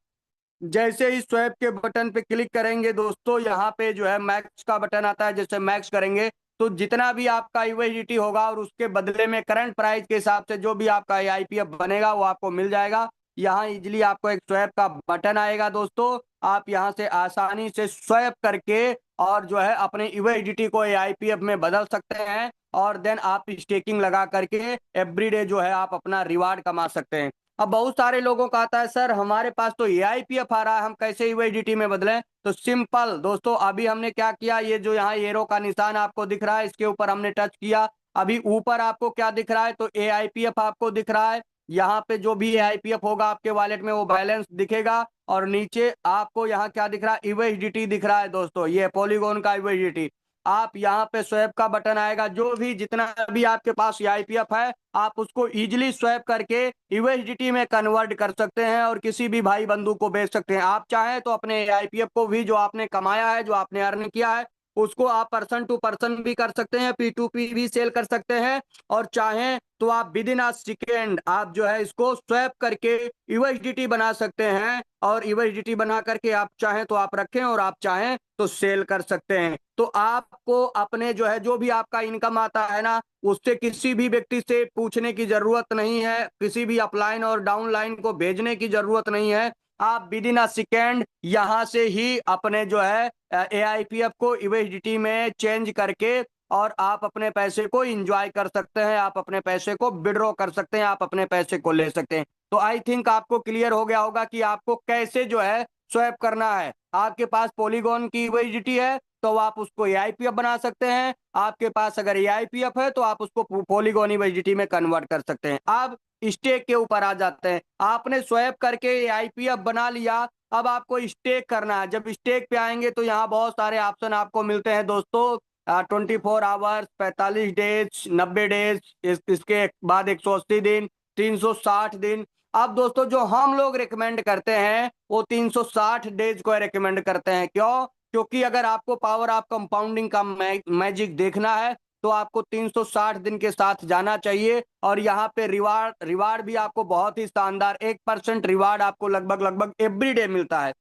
जैसे ही स्वैप के बटन पे क्लिक करेंगे दोस्तों, यहाँ पे जो है मैक्स का बटन आता है, जैसे मैक्स करेंगे तो जितना भी आपका यूएसडीटी होगा और उसके बदले में करंट प्राइस के हिसाब से जो भी आपका एआईपीएफ बनेगा वो आपको मिल जाएगा। यहाँ इजिली आपको एक स्वैप का बटन आएगा दोस्तों, आप यहाँ से आसानी से स्वैप करके और जो है अपने यूएसडीटी को एआईपीएफ में बदल सकते हैं। और देन आप स्टेकिंग लगा करके एवरीडे जो है आप अपना रिवार्ड कमा सकते हैं। अब बहुत सारे लोगों का आता है, सर हमारे पास तो एआईपीएफ आ रहा है, हम कैसे यूएसडीटी में बदलें। तो सिंपल दोस्तों, अभी हमने क्या किया, ये जो यहाँ एरो का निशान आपको दिख रहा है, इसके ऊपर हमने टच किया। अभी ऊपर आपको क्या दिख रहा है, तो एआईपीएफ आपको दिख रहा है। यहाँ पे जो भी एआईपीएफ होगा आपके वॉलेट में वो बैलेंस दिखेगा। और नीचे आपको यहाँ क्या दिख रहा है, यूएसडीटी दिख रहा है दोस्तों, ये पॉलीगॉन का यूएसडीटी। आप यहाँ पे स्वैप का बटन आएगा, जो भी जितना भी आपके पास आईपीएफ है आप उसको इजिली स्वैप करके यूएसडीटी में कन्वर्ट कर सकते हैं और किसी भी भाई बंधु को बेच सकते हैं। आप चाहें तो अपने आईपीएफ को भी, जो आपने कमाया है, जो आपने अर्न किया है, उसको आप पर्सन टू पर्सन भी कर सकते हैं, पी टू पी भी सेल कर सकते हैं। और चाहें तो आप विद इन अ सेकेंड आप जो है इसको स्वैप करके यूएसडीटी बना सकते हैं, और यूएसडीटी बना करके आप चाहें तो आप रखें और आप चाहें तो सेल कर सकते हैं। तो आपको अपने जो है जो भी आपका इनकम आता है ना, उससे किसी भी व्यक्ति से पूछने की जरूरत नहीं है, किसी भी अपलाइन और डाउनलाइन को भेजने की जरूरत नहीं है। आप विद इन अ सेकेंड यहाँ से ही अपने जो है एआईपीएफ को यूएसडीटी में चेंज करके और आप अपने पैसे को इंजॉय कर सकते हैं, आप अपने पैसे को विड्रॉ कर सकते हैं, आप अपने पैसे को ले सकते हैं। तो आई थिंक आपको क्लियर हो गया होगा कि आपको कैसे जो है स्वैप करना है। आपके पास पॉलीगॉन की यूएसडीटी है तो आप उसको एआईपीएफ बना सकते हैं, आपके पास अगर एआईपीएफ है तो आप उसको पॉलीगॉन यूएसडीटी में कन्वर्ट कर सकते हैं। अब स्टेक के ऊपर आ जाते हैं। आपने स्वैप करके एआईपीएफ बना लिया, अब आपको स्टेक करना है। जब स्टेक पे आएंगे तो यहाँ बहुत सारे ऑप्शन आपको मिलते हैं दोस्तों, 24 आवर्स, 45 डेज, 90 डेज, इसके बाद 180 दिन, 360 दिन। अब दोस्तों जो हम लोग रिकमेंड करते हैं वो 360 डेज को रिकमेंड करते हैं। क्यों? क्योंकि अगर आपको पावर ऑफ कंपाउंडिंग का मैजिक देखना है तो आपको 360 दिन के साथ जाना चाहिए। और यहाँ पे रिवार्ड रिवार्ड भी आपको बहुत ही शानदार 1% रिवार्ड आपको लगभग लगभग एवरीडे मिलता है।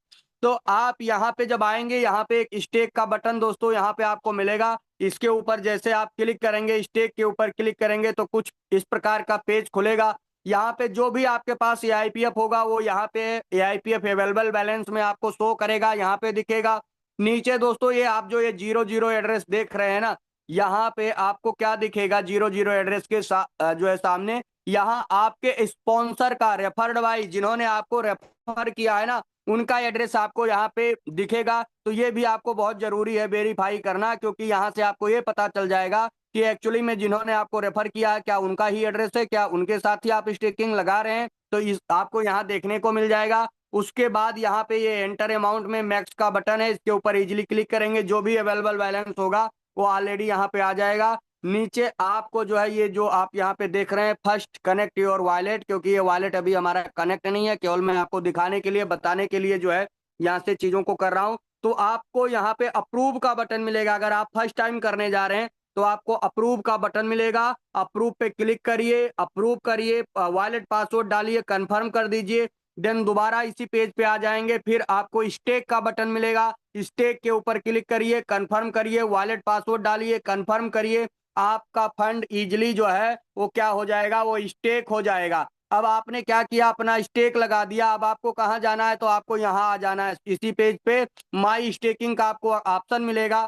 तो आप यहाँ पे जब आएंगे, यहाँ पे एक स्टेक का बटन दोस्तों यहाँ पे आपको मिलेगा। इसके ऊपर जैसे आप क्लिक करेंगे, स्टेक के ऊपर क्लिक करेंगे तो कुछ इस प्रकार का पेज खुलेगा। यहाँ पे जो भी आपके पास एआईपीएफ होगा वो यहाँ पे एआईपीएफ अवेलेबल बैलेंस में आपको शो करेगा, यहाँ पे दिखेगा। नीचे दोस्तों ये आप जो ये 00 एड्रेस देख रहे हैं ना, यहाँ पे आपको क्या दिखेगा 00 एड्रेस के जो है सामने, यहाँ आपके स्पॉन्सर का रेफर्ड बाई, जिन्होंने आपको रेफर किया है ना, उनका एड्रेस आपको यहाँ पे दिखेगा। तो ये भी आपको बहुत जरूरी है वेरीफाई करना, क्योंकि यहाँ से आपको ये पता चल जाएगा कि एक्चुअली में जिन्होंने आपको रेफर किया है क्या उनका ही एड्रेस है, क्या उनके साथ ही आप स्टेकिंग लगा रहे हैं। तो इस आपको यहाँ देखने को मिल जाएगा। उसके बाद यहाँ पे ये एंटर अमाउंट में मैक्स का बटन है, इसके ऊपर इजीली क्लिक करेंगे, जो भी अवेलेबल बैलेंस होगा वो ऑलरेडी यहाँ पे आ जाएगा। नीचे आपको जो है ये जो आप यहाँ पे देख रहे हैं फर्स्ट कनेक्ट योर वॉलेट, क्योंकि ये वॉलेट अभी हमारा कनेक्ट नहीं है, केवल मैं आपको दिखाने के लिए बताने के लिए जो है यहाँ से चीजों को कर रहा हूँ। तो आपको यहाँ पे अप्रूव का बटन मिलेगा, अगर आप फर्स्ट टाइम करने जा रहे हैं तो आपको अप्रूव का बटन मिलेगा। अप्रूव पे क्लिक करिए, अप्रूव करिए, वॉलेट पासवर्ड डालिए, कंफर्म कर दीजिए। देन दोबारा इसी पेज पे आ जाएंगे, फिर आपको स्टेक का बटन मिलेगा, स्टेक के ऊपर क्लिक करिए, कंफर्म करिए, वॉलेट पासवर्ड डालिए, कंफर्म करिए। आपका फंड इजिली जो है वो क्या हो जाएगा, वो स्टेक हो जाएगा। अब आपने क्या किया, अपना स्टेक लगा दिया। अब आपको कहाँ जाना है, तो आपको यहाँ आ जाना है, इसी पेज पे माई स्टेकिंग का आपको ऑप्शन मिलेगा।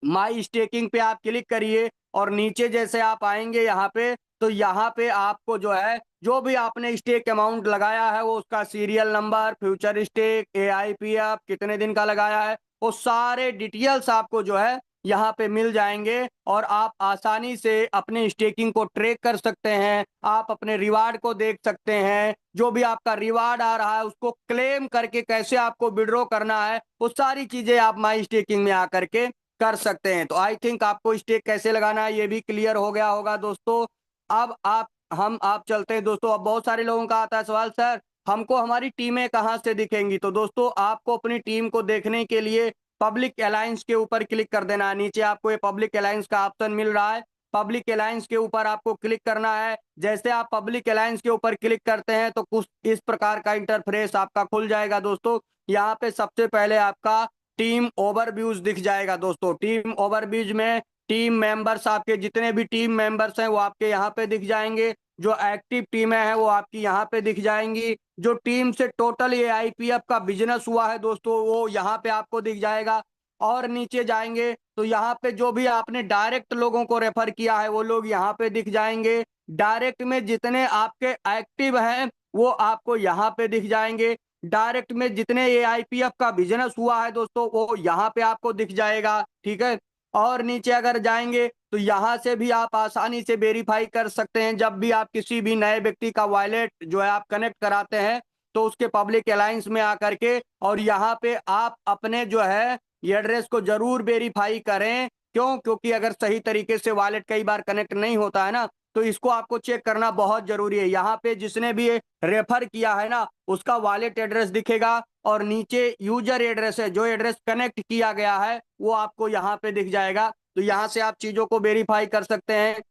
माई स्टेकिंग पे आप क्लिक करिए और नीचे जैसे आप आएंगे यहाँ पे, तो यहाँ पे आपको जो है जो भी आपने स्टेक अमाउंट लगाया है वो उसका सीरियल नंबर, फ्यूचर स्टेक, एआईपीएफ कितने दिन का लगाया है, वो सारे डिटेल्स आपको जो है यहाँ पे मिल जाएंगे। और आप आसानी से अपने स्टेकिंग को ट्रैक कर सकते हैं, आप अपने रिवार्ड को देख सकते हैं, जो भी आपका रिवार्ड आ रहा है उसको क्लेम करके कैसे आपको विड्रॉ करना है, वो सारी चीजें आप माई स्टेकिंग में आकर के कर सकते हैं। तो आई थिंक आपको स्टेक कैसे लगाना है ये भी क्लियर हो गया होगा दोस्तों। अब आप चलते हैं दोस्तों। अब बहुत सारे लोगों का आता है सवाल, सर हमको हमारी टीमें कहाँ से दिखेंगी। तो दोस्तों आपको अपनी टीम को देखने के लिए पब्लिक अलायंस के ऊपर क्लिक कर देना है। नीचे आपको ये पब्लिक अलायंस का ऑप्शन मिल रहा है, पब्लिक अलायंस के ऊपर आपको क्लिक करना है। जैसे आप पब्लिक अलायंस के ऊपर क्लिक करते हैं तो कुछ इस प्रकार का इंटरफेस आपका खुल जाएगा दोस्तों। यहाँ पे सबसे पहले आपका टीम ओवरव्यूज दिख जाएगा दोस्तों। टीम ओवरव्यूज में टीम मेंबर्स, आपके जितने भी टीम मेंबर्स हैं वो आपके यहाँ पे दिख जाएंगे। जो एक्टिव टीमें हैं वो आपकी यहाँ पे दिख जाएंगी। जो टीम से टोटल ये आईपीएफ का बिजनेस हुआ है दोस्तों वो यहाँ पे आपको दिख जाएगा। और नीचे जाएंगे तो यहाँ पे जो भी आपने डायरेक्ट लोगों को रेफर किया है वो लोग यहाँ पे दिख जाएंगे। डायरेक्ट में जितने आपके एक्टिव हैं वो आपको यहाँ पे दिख जाएंगे। डायरेक्ट में जितने ये आईपीएफ का बिजनेस हुआ है दोस्तों वो यहाँ पे आपको दिख जाएगा, ठीक है। और नीचे अगर जाएंगे तो यहाँ से भी आप आसानी से वेरीफाई कर सकते हैं। जब भी आप किसी भी नए व्यक्ति का वॉलेट जो है आप कनेक्ट कराते हैं तो उसके पब्लिक अलायंस में आकर के और यहाँ पे आप अपने जो है ये एड्रेस को जरूर वेरीफाई करें। क्यों, क्योंकि अगर सही तरीके से वॉलेट कई बार कनेक्ट नहीं होता है ना, तो इसको आपको चेक करना बहुत जरूरी है। यहाँ पे जिसने भी रेफर किया है ना उसका वॉलेट एड्रेस दिखेगा और नीचे यूजर एड्रेस है, जो एड्रेस कनेक्ट किया गया है वो आपको यहाँ पे दिख जाएगा। तो यहाँ से आप चीजों को वेरीफाई कर सकते हैं।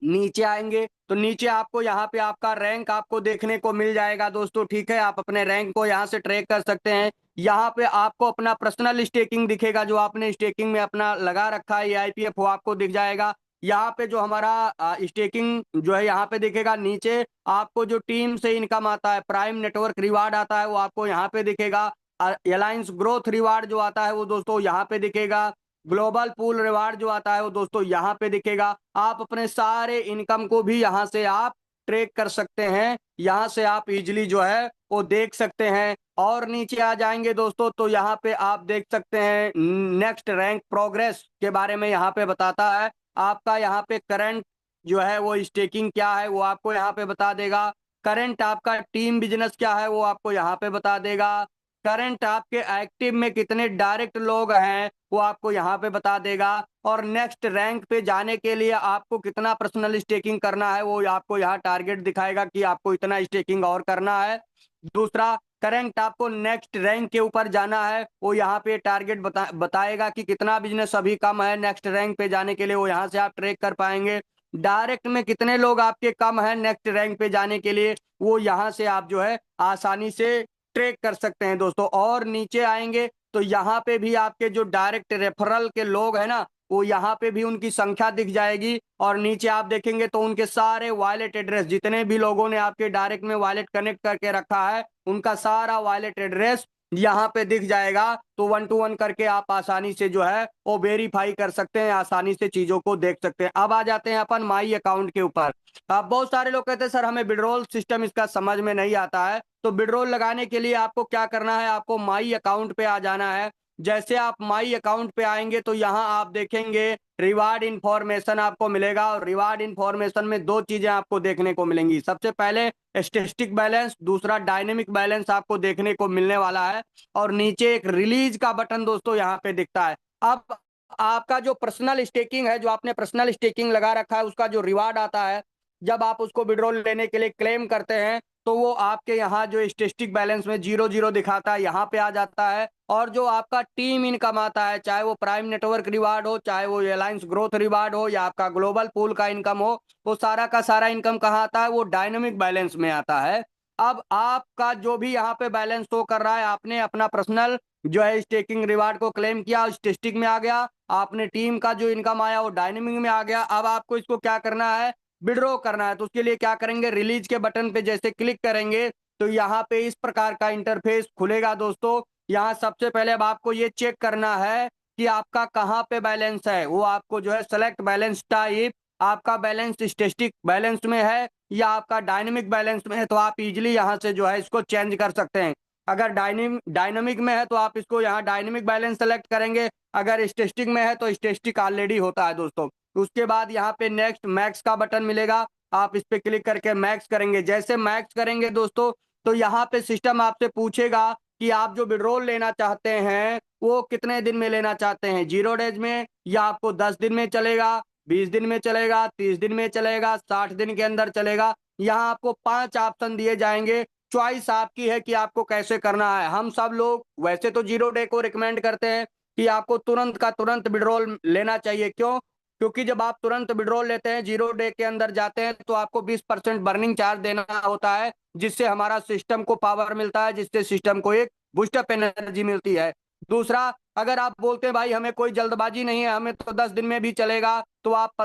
नीचे आएंगे तो नीचे आपको यहाँ पे आपका रैंक आपको देखने को मिल जाएगा दोस्तों, ठीक है। आप अपने रैंक को यहाँ से ट्रैक कर सकते हैं। यहाँ पे आपको अपना पर्सनल स्टेकिंग दिखेगा, जो आपने स्टेकिंग में अपना लगा रखा है आईपीएफ वो आपको दिख जाएगा। यहाँ पे जो हमारा स्टेकिंग जो है यहाँ पे दिखेगा। नीचे आपको जो टीम से इनकम आता है, प्राइम नेटवर्क रिवार्ड आता है वो आपको यहाँ पे दिखेगा। अलायंस ग्रोथ रिवार्ड जो आता है वो दोस्तों यहाँ पे दिखेगा। ग्लोबल पूल रिवार्ड जो आता है वो दोस्तों यहाँ पे दिखेगा। आप अपने सारे इनकम को भी यहाँ से आप ट्रैक कर सकते हैं, यहाँ से आप इजिली जो है वो देख सकते हैं। और नीचे आ जाएंगे दोस्तों तो यहाँ पे आप देख सकते हैं नेक्स्ट रैंक प्रोग्रेस के बारे में यहाँ पे बताता है। आपका यहाँ पे करंट जो है वो स्टेकिंग क्या है वो आपको यहाँ पे बता देगा। करंट आपका टीम बिजनेस क्या है वो आपको यहाँ पे बता देगा। करंट आपके एक्टिव में कितने डायरेक्ट लोग हैं वो आपको यहाँ पे बता देगा। और नेक्स्ट रैंक पे जाने के लिए आपको कितना पर्सनल स्टेकिंग करना है वो आपको यहाँ टारगेट दिखाएगा कि आपको इतना स्टेकिंग और करना है। दूसरा, करंट आपको नेक्स्ट रैंक के ऊपर जाना है वो यहाँ पे टारगेट बताएगा कि कितना बिजनेस अभी कम है, नेक्स्ट रैंक पे जाने के लिए वो यहाँ से आप ट्रैक कर पाएंगे। डायरेक्ट में कितने लोग आपके कम है नेक्स्ट रैंक पे जाने के लिए वो यहाँ से आप जो है आसानी से ट्रैक कर सकते हैं दोस्तों। और नीचे आएंगे तो यहाँ पे भी आपके जो डायरेक्ट रेफरल के लोग हैं ना वो यहाँ पे भी उनकी संख्या दिख जाएगी। और नीचे आप देखेंगे तो उनके सारे वॉलेट एड्रेस, जितने भी लोगों ने आपके डायरेक्ट में वॉलेट कनेक्ट करके रखा है, उनका सारा वॉलेट एड्रेस यहाँ पे दिख जाएगा। तो 1 to 1 करके आप आसानी से जो है वो वेरीफाई कर सकते हैं, आसानी से चीजों को देख सकते हैं। अब आ जाते हैं अपन माई अकाउंट के ऊपर। अब बहुत सारे लोग कहते हैं सर हमें विड्रॉल सिस्टम इसका समझ में नहीं आता है। तो विड्रॉल लगाने के लिए आपको क्या करना है, आपको माई अकाउंट पे आ जाना है। जैसे आप माई अकाउंट पे आएंगे तो यहाँ आप देखेंगे रिवार्ड इंफॉर्मेशन आपको मिलेगा। और रिवार्ड इंफॉर्मेशन में दो चीजें आपको देखने को मिलेंगी। सबसे पहले स्टैटिस्टिक बैलेंस, दूसरा डायनेमिक बैलेंस आपको देखने को मिलने वाला है। और नीचे एक रिलीज का बटन दोस्तों यहाँ पे दिखता है। अब आपका जो पर्सनल स्टेकिंग है, जो आपने पर्सनल स्टेकिंग लगा रखा है, उसका जो रिवार्ड आता है जब आप उसको विड्रॉल लेने के लिए क्लेम करते हैं, तो वो आपके यहाँ जो स्टैटिस्टिक बैलेंस में 0 0 दिखाता है, यहाँ पे आ जाता है। और जो आपका टीम इनकम आता है, चाहे वो प्राइम नेटवर्क रिवार्ड हो, चाहे वो अलायंस ग्रोथ रिवार्ड हो, या आपका ग्लोबल पूल का इनकम हो, वो सारा का सारा इनकम कहाँ आता है, वो डायनेमिक बैलेंस में आता है। अब आपका जो भी यहाँ पे बैलेंस शो कर रहा है, आपने अपना पर्सनल जो है स्टेकिंग रिवार्ड को क्लेम किया, स्टैटिस्टिक में आ गया। आपने टीम का जो इनकम आया वो डायनेमिक में आ गया। अब आपको इसको क्या करना है, विड्रॉ करना है। तो उसके लिए क्या करेंगे, रिलीज के बटन पे जैसे क्लिक करेंगे तो यहाँ पे इस प्रकार का इंटरफेस खुलेगा दोस्तों। यहाँ सबसे पहले अब आपको ये चेक करना है कि आपका कहाँ पे बैलेंस है। वो आपको जो है सेलेक्ट बैलेंस टाइप, आपका बैलेंस स्टैटिस्टिक बैलेंस में है या आपका डायनेमिक बैलेंस में है, तो आप इजिली यहाँ से जो है इसको चेंज कर सकते हैं। अगर डायनेमिक में है तो आप इसको यहाँ डायनेमिक बैलेंस सेलेक्ट करेंगे, अगर स्टैटिस्टिक में है तो स्टैटिस्टिक ऑलरेडी होता है दोस्तों। उसके बाद यहाँ पे नेक्स्ट मैक्स का बटन मिलेगा, आप इस पे क्लिक करके मैक्स करेंगे। जैसे मैक्स करेंगे दोस्तों तो यहाँ पे सिस्टम आपसे पूछेगा कि आप जो विड्रॉल लेना चाहते हैं वो कितने दिन में लेना चाहते हैं, 0 डेज में, या आपको 10 दिन में चलेगा, 20 दिन में चलेगा, 30 दिन में चलेगा, 60 दिन के अंदर चलेगा। यहाँ आपको 5 ऑप्शन दिए जाएंगे। चॉइस आपकी है कि आपको कैसे करना है। हम सब लोग वैसे तो 0 डे को रिकमेंड करते हैं कि आपको तुरंत का तुरंत विड्रॉल लेना चाहिए। क्यों? क्योंकि जब आप तुरंत विड्रॉल लेते हैं, 0 डे के अंदर जाते हैं, तो आपको 20% बर्निंग चार्ज देना होता है, जिससे हमारा सिस्टम को पावर मिलता है, जिससे सिस्टम को एक बूस्टअप एनर्जी मिलती है। दूसरा, अगर आप बोलते हैं भाई हमें कोई जल्दबाजी नहीं है, हमें तो 10 दिन में भी चलेगा, तो आप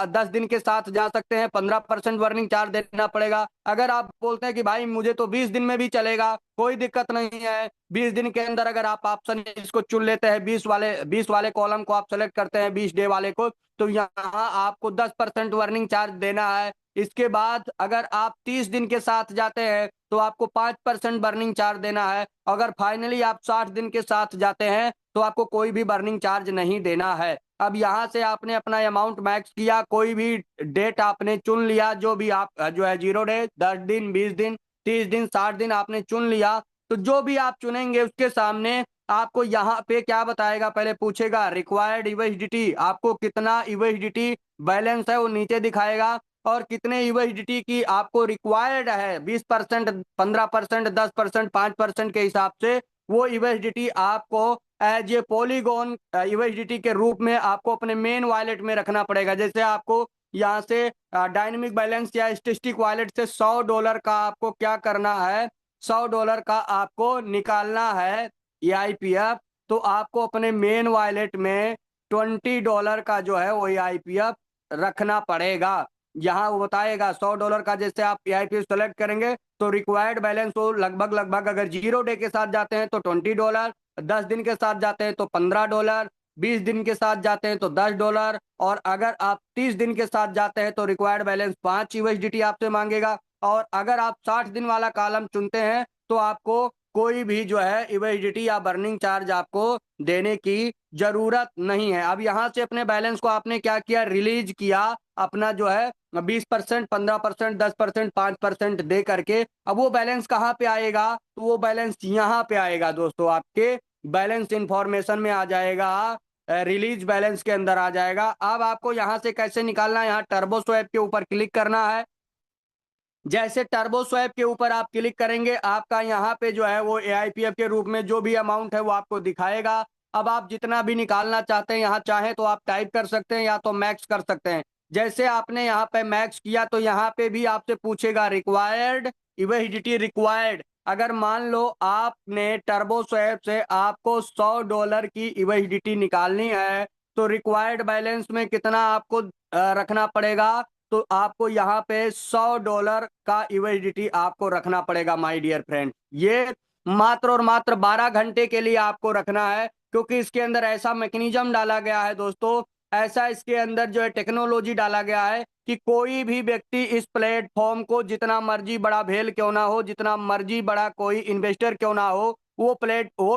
10 दिन के साथ जा सकते हैं, 15% बर्निंग चार्ज देना पड़ेगा। अगर आप बोलते हैं कि भाई मुझे तो 20 दिन में भी चलेगा, कोई दिक्कत नहीं है, 20 दिन के अंदर अगर आप ऑप्शन इसको चुन लेते हैं, 20 वाले कॉलम को आप सेलेक्ट करते हैं, 20 डे वाले को, तो यहाँ आपको 10% वर्निंग चार्ज देना है। इसके बाद अगर आप 30 दिन के साथ जाते हैं तो आपको 5% बर्निंग चार्ज देना है। अगर फाइनली आप 60 दिन के साथ जाते हैं तो आपको कोई भी बर्निंग चार्ज नहीं देना है। अब यहाँ से आपने अपना अमाउंट मैक्स किया, कोई भी डेट आपने चुन लिया, जो भी आप जो है 0 डे, 10 दिन, 20 दिन, 30 दिन, 60 दिन आपने चुन लिया। तो जो भी आप चुनेंगे उसके सामने आपको यहाँ पे क्या बताएगा, पहले पूछेगा रिक्वायर्ड यूएसडीटी, आपको कितना यूएसडीटी बैलेंस है वो नीचे दिखाएगा, और कितने यूएसडीटी की आपको रिक्वायर्ड है, 20%, 15%, 10%, 5% के हिसाब से वो यूएसडीटी आपको एज ए पॉलीगॉन यूएसडीटी के रूप में आपको अपने मेन वॉलेट में रखना पड़ेगा। जैसे आपको यहाँ से डायनेमिक बैलेंस या स्टैटिस्टिक वॉलेट से $100 का आपको क्या करना है, $100 का आपको निकालना है EIPF। तो आपको अपने मेन वॉलेट में $20 का जो है वो EIPF रखना पड़ेगा। यहाँ वो बताएगा $100 का, जैसे आप EIPF सेलेक्ट करेंगे तो रिक्वायर्ड बैलेंस हो लगभग लगभग, अगर 0 डे के साथ जाते हैं तो $20, 10 दिन के साथ जाते हैं तो $15, 20 दिन के साथ जाते हैं तो $10, और अगर आप 30 दिन के साथ जाते हैं तो रिक्वायर्ड बैलेंस 5 USDT आपसे मांगेगा। और अगर आप 60 दिन वाला कॉलम चुनते हैं तो आपको कोई भी जो है यूएसडीटी या बर्निंग चार्ज आपको देने की जरूरत नहीं है। अब यहाँ से अपने बैलेंस को आपने क्या किया, रिलीज किया अपना जो है 20%, 15%, 10%, 5% दे करके। अब वो बैलेंस कहाँ पे आएगा, तो वो बैलेंस यहाँ पे आएगा दोस्तों, आपके बैलेंस इंफॉर्मेशन में आ जाएगा, रिलीज बैलेंस के अंदर आ जाएगा। अब आपको यहाँ से कैसे निकालना है, यहाँ टर्बो स्वैप के ऊपर क्लिक करना है। जैसे टर्बो स्वैप के ऊपर आप क्लिक करेंगे, आपका यहाँ पे जो है वो एआईपीएफ के रूप में जो भी अमाउंट है वो आपको दिखाएगा। अब आप जितना भी निकालना चाहते हैं, यहाँ चाहे तो आप टाइप कर सकते हैं या तो मैक्स कर सकते हैं। जैसे आपने यहाँ पे मैक्स किया तो यहाँ पे भी आपसे पूछेगा रिक्वायर्ड यूएसडीटी रिक्वायर्ड। अगर मान लो आपने टर्बो स्वैप से आपको $100 की यूएसडीटी निकालनी है, तो रिक्वायर्ड बैलेंस में कितना आपको रखना पड़ेगा, तो आपको यहाँ पे $100 का यूएसडीटी आपको रखना पड़ेगा माय डियर फ्रेंड। ये मात्र और मात्र 12 घंटे के लिए आपको रखना है, क्योंकि इसके अंदर ऐसा मैकेनिज्म डाला गया है दोस्तों, ऐसा इसके अंदर जो है टेक्नोलॉजी डाला गया है कि कोई भी व्यक्ति इस प्लेटफॉर्म को जितना मर्जी बड़ा भेल क्यों ना हो, जितना मर्जी बड़ा कोई इन्वेस्टर क्यों ना हो, वो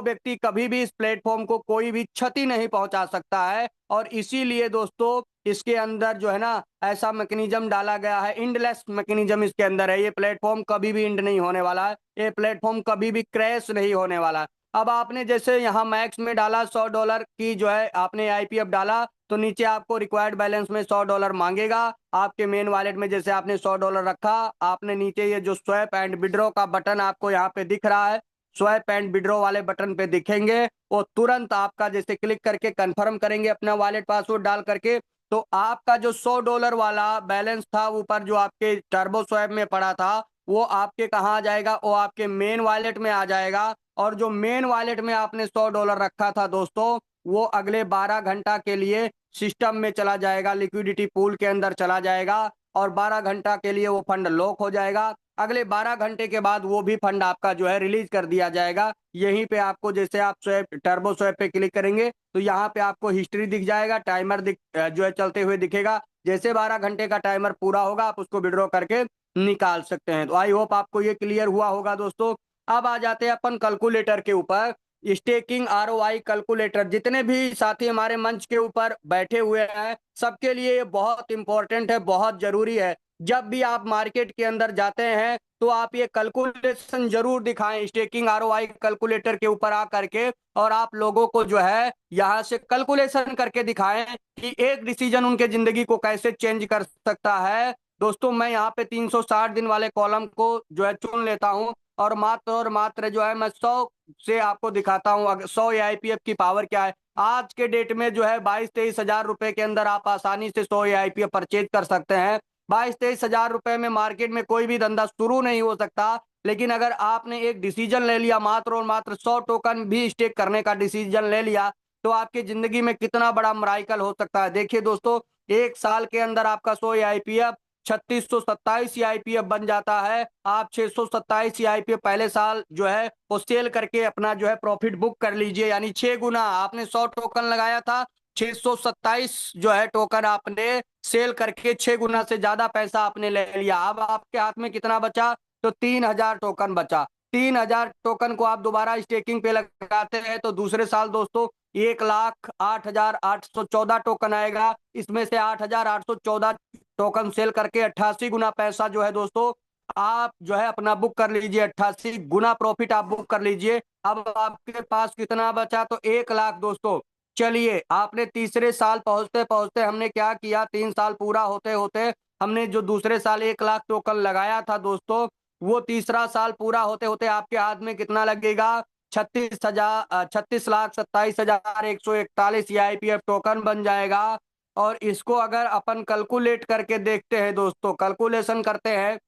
व्यक्ति कभी भी इस प्लेटफॉर्म को कोई भी क्षति नहीं पहुंचा सकता है। और इसीलिए दोस्तों इसके अंदर जो है ना ऐसा मैकेनिज्म डाला गया है, इंडलेस मैकेनिज्म इसके अंदर है। ये प्लेटफॉर्म कभी भी इंड नहीं होने वाला है, ये प्लेटफॉर्म कभी भी क्रैश नहीं होने वाला है। अब आपने जैसे यहाँ मैक्स में डाला $100 की जो है आपने आईपीएफ डाला, तो नीचे आपको रिक्वायर्ड बैलेंस में $100 मांगेगा। आपके मेन वॉलेट में जैसे आपने $100 रखा, आपने नीचे ये जो स्वैप एंड विड्रॉ का बटन आपको यहाँ पे दिख रहा है, स्वैप एंड विड्रॉ वाले बटन पे दिखेंगे, वो तुरंत आपका जैसे क्लिक करके कंफर्म करेंगे अपना वॉलेट पासवर्ड डाल करके, तो आपका जो $100 वाला बैलेंस था ऊपर जो आपके टर्बो स्वैप में पड़ा था, वो आपके कहाँ आ जाएगा, वो आपके मेन वॉलेट में आ जाएगा। और जो मेन वॉलेट में आपने $100 रखा था दोस्तों, वो अगले 12 घंटा के लिए सिस्टम में चला जाएगा, लिक्विडिटी पूल के अंदर चला जाएगा, और 12 घंटा के लिए वो फंड लॉक हो जाएगा। अगले 12 घंटे के बाद वो भी फंड आपका जो है रिलीज कर दिया जाएगा। यहीं पे आपको जैसे आप स्वैप टर्बो स्वैप पे क्लिक करेंगे तो यहाँ पे आपको हिस्ट्री दिख जाएगा, टाइमर जो है चलते हुए दिखेगा। जैसे 12 घंटे का टाइमर पूरा होगा आप उसको विड्रॉ करके निकाल सकते हैं। तो आई होप आपको ये क्लियर हुआ होगा दोस्तों। अब आ जाते हैं अपन कैलकुलेटर के ऊपर, स्टेकिंग आरओआई कैलकुलेटर। जितने भी साथी हमारे मंच के ऊपर बैठे हुए हैं सबके लिए ये बहुत इंपॉर्टेंट है, बहुत जरूरी है। जब भी आप मार्केट के अंदर जाते हैं तो आप ये कैलकुलेशन जरूर दिखाएं स्टेकिंग आरओआई कैलकुलेटर के ऊपर आ करके, और आप लोगों को जो है यहाँ से कैलकुलेशन करके दिखाएं कि एक डिसीजन उनके जिंदगी को कैसे चेंज कर सकता है। दोस्तों मैं यहाँ पे 360 दिन वाले कॉलम को जो है चुन लेता हूँ, और मात्र जो है मैं 100 से आपको दिखाता हूँ 100 एआईपीएफ की पावर क्या है। आज के डेट में जो है 22-23 हजार रुपए के अंदर आप आसानी से 100 एआईपीएफ परचेज कर सकते हैं। 22-23 हजार रुपए में मार्केट में कोई भी धंधा शुरू नहीं हो सकता, लेकिन अगर आपने एक डिसीजन ले लिया, मात्र और मात्र 100 टोकन भी स्टेक करने का डिसीजन ले लिया, तो आपकी जिंदगी में कितना बड़ा मराइकल हो सकता है। देखिए दोस्तों, एक साल के अंदर आपका 100 एआईपीएफ 3627 सीआईपीएफ बन जाता है। आप 627 सीआईपीएफ पहले साल जो है वो सेल करके अपना जो है प्रॉफिट बुक कर लीजिए, यानी 6 गुना। आपने 100 टोकन लगाया था, 627 जो है टोकन आपने सेल करके 6 गुना से ज्यादा पैसा आपने ले लिया। अब आपके हाथ में कितना बचा, तो 3000 टोकन बचा। 3000 टोकन को आप दोबारा स्टेकिंग पे लगाते हैं तो दूसरे साल दोस्तों 1,08,814 टोकन आएगा। इसमें से 8,814 टोकन सेल करके 88 गुना पैसा जो है दोस्तों आप जो है अपना बुक कर लीजिए, 88 गुना प्रॉफिट आप बुक कर लीजिए। अब आपके पास कितना बचा, तो 1 लाख दोस्तों। चलिए, आपने तीसरे साल पहुंचते पहुंचते हमने क्या किया, 3 साल पूरा होते होते हमने जो दूसरे साल 1 लाख टोकन लगाया था दोस्तों, वो तीसरा साल पूरा होते होते आपके हाथ में कितना लगेगा, 36,27,141 सीआईपीएफ टोकन बन जाएगा। और इसको अगर अपन कैलकुलेट करके देखते हैं दोस्तों, कैलकुलेशन करते हैं,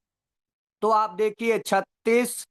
तो आप देखिए 36,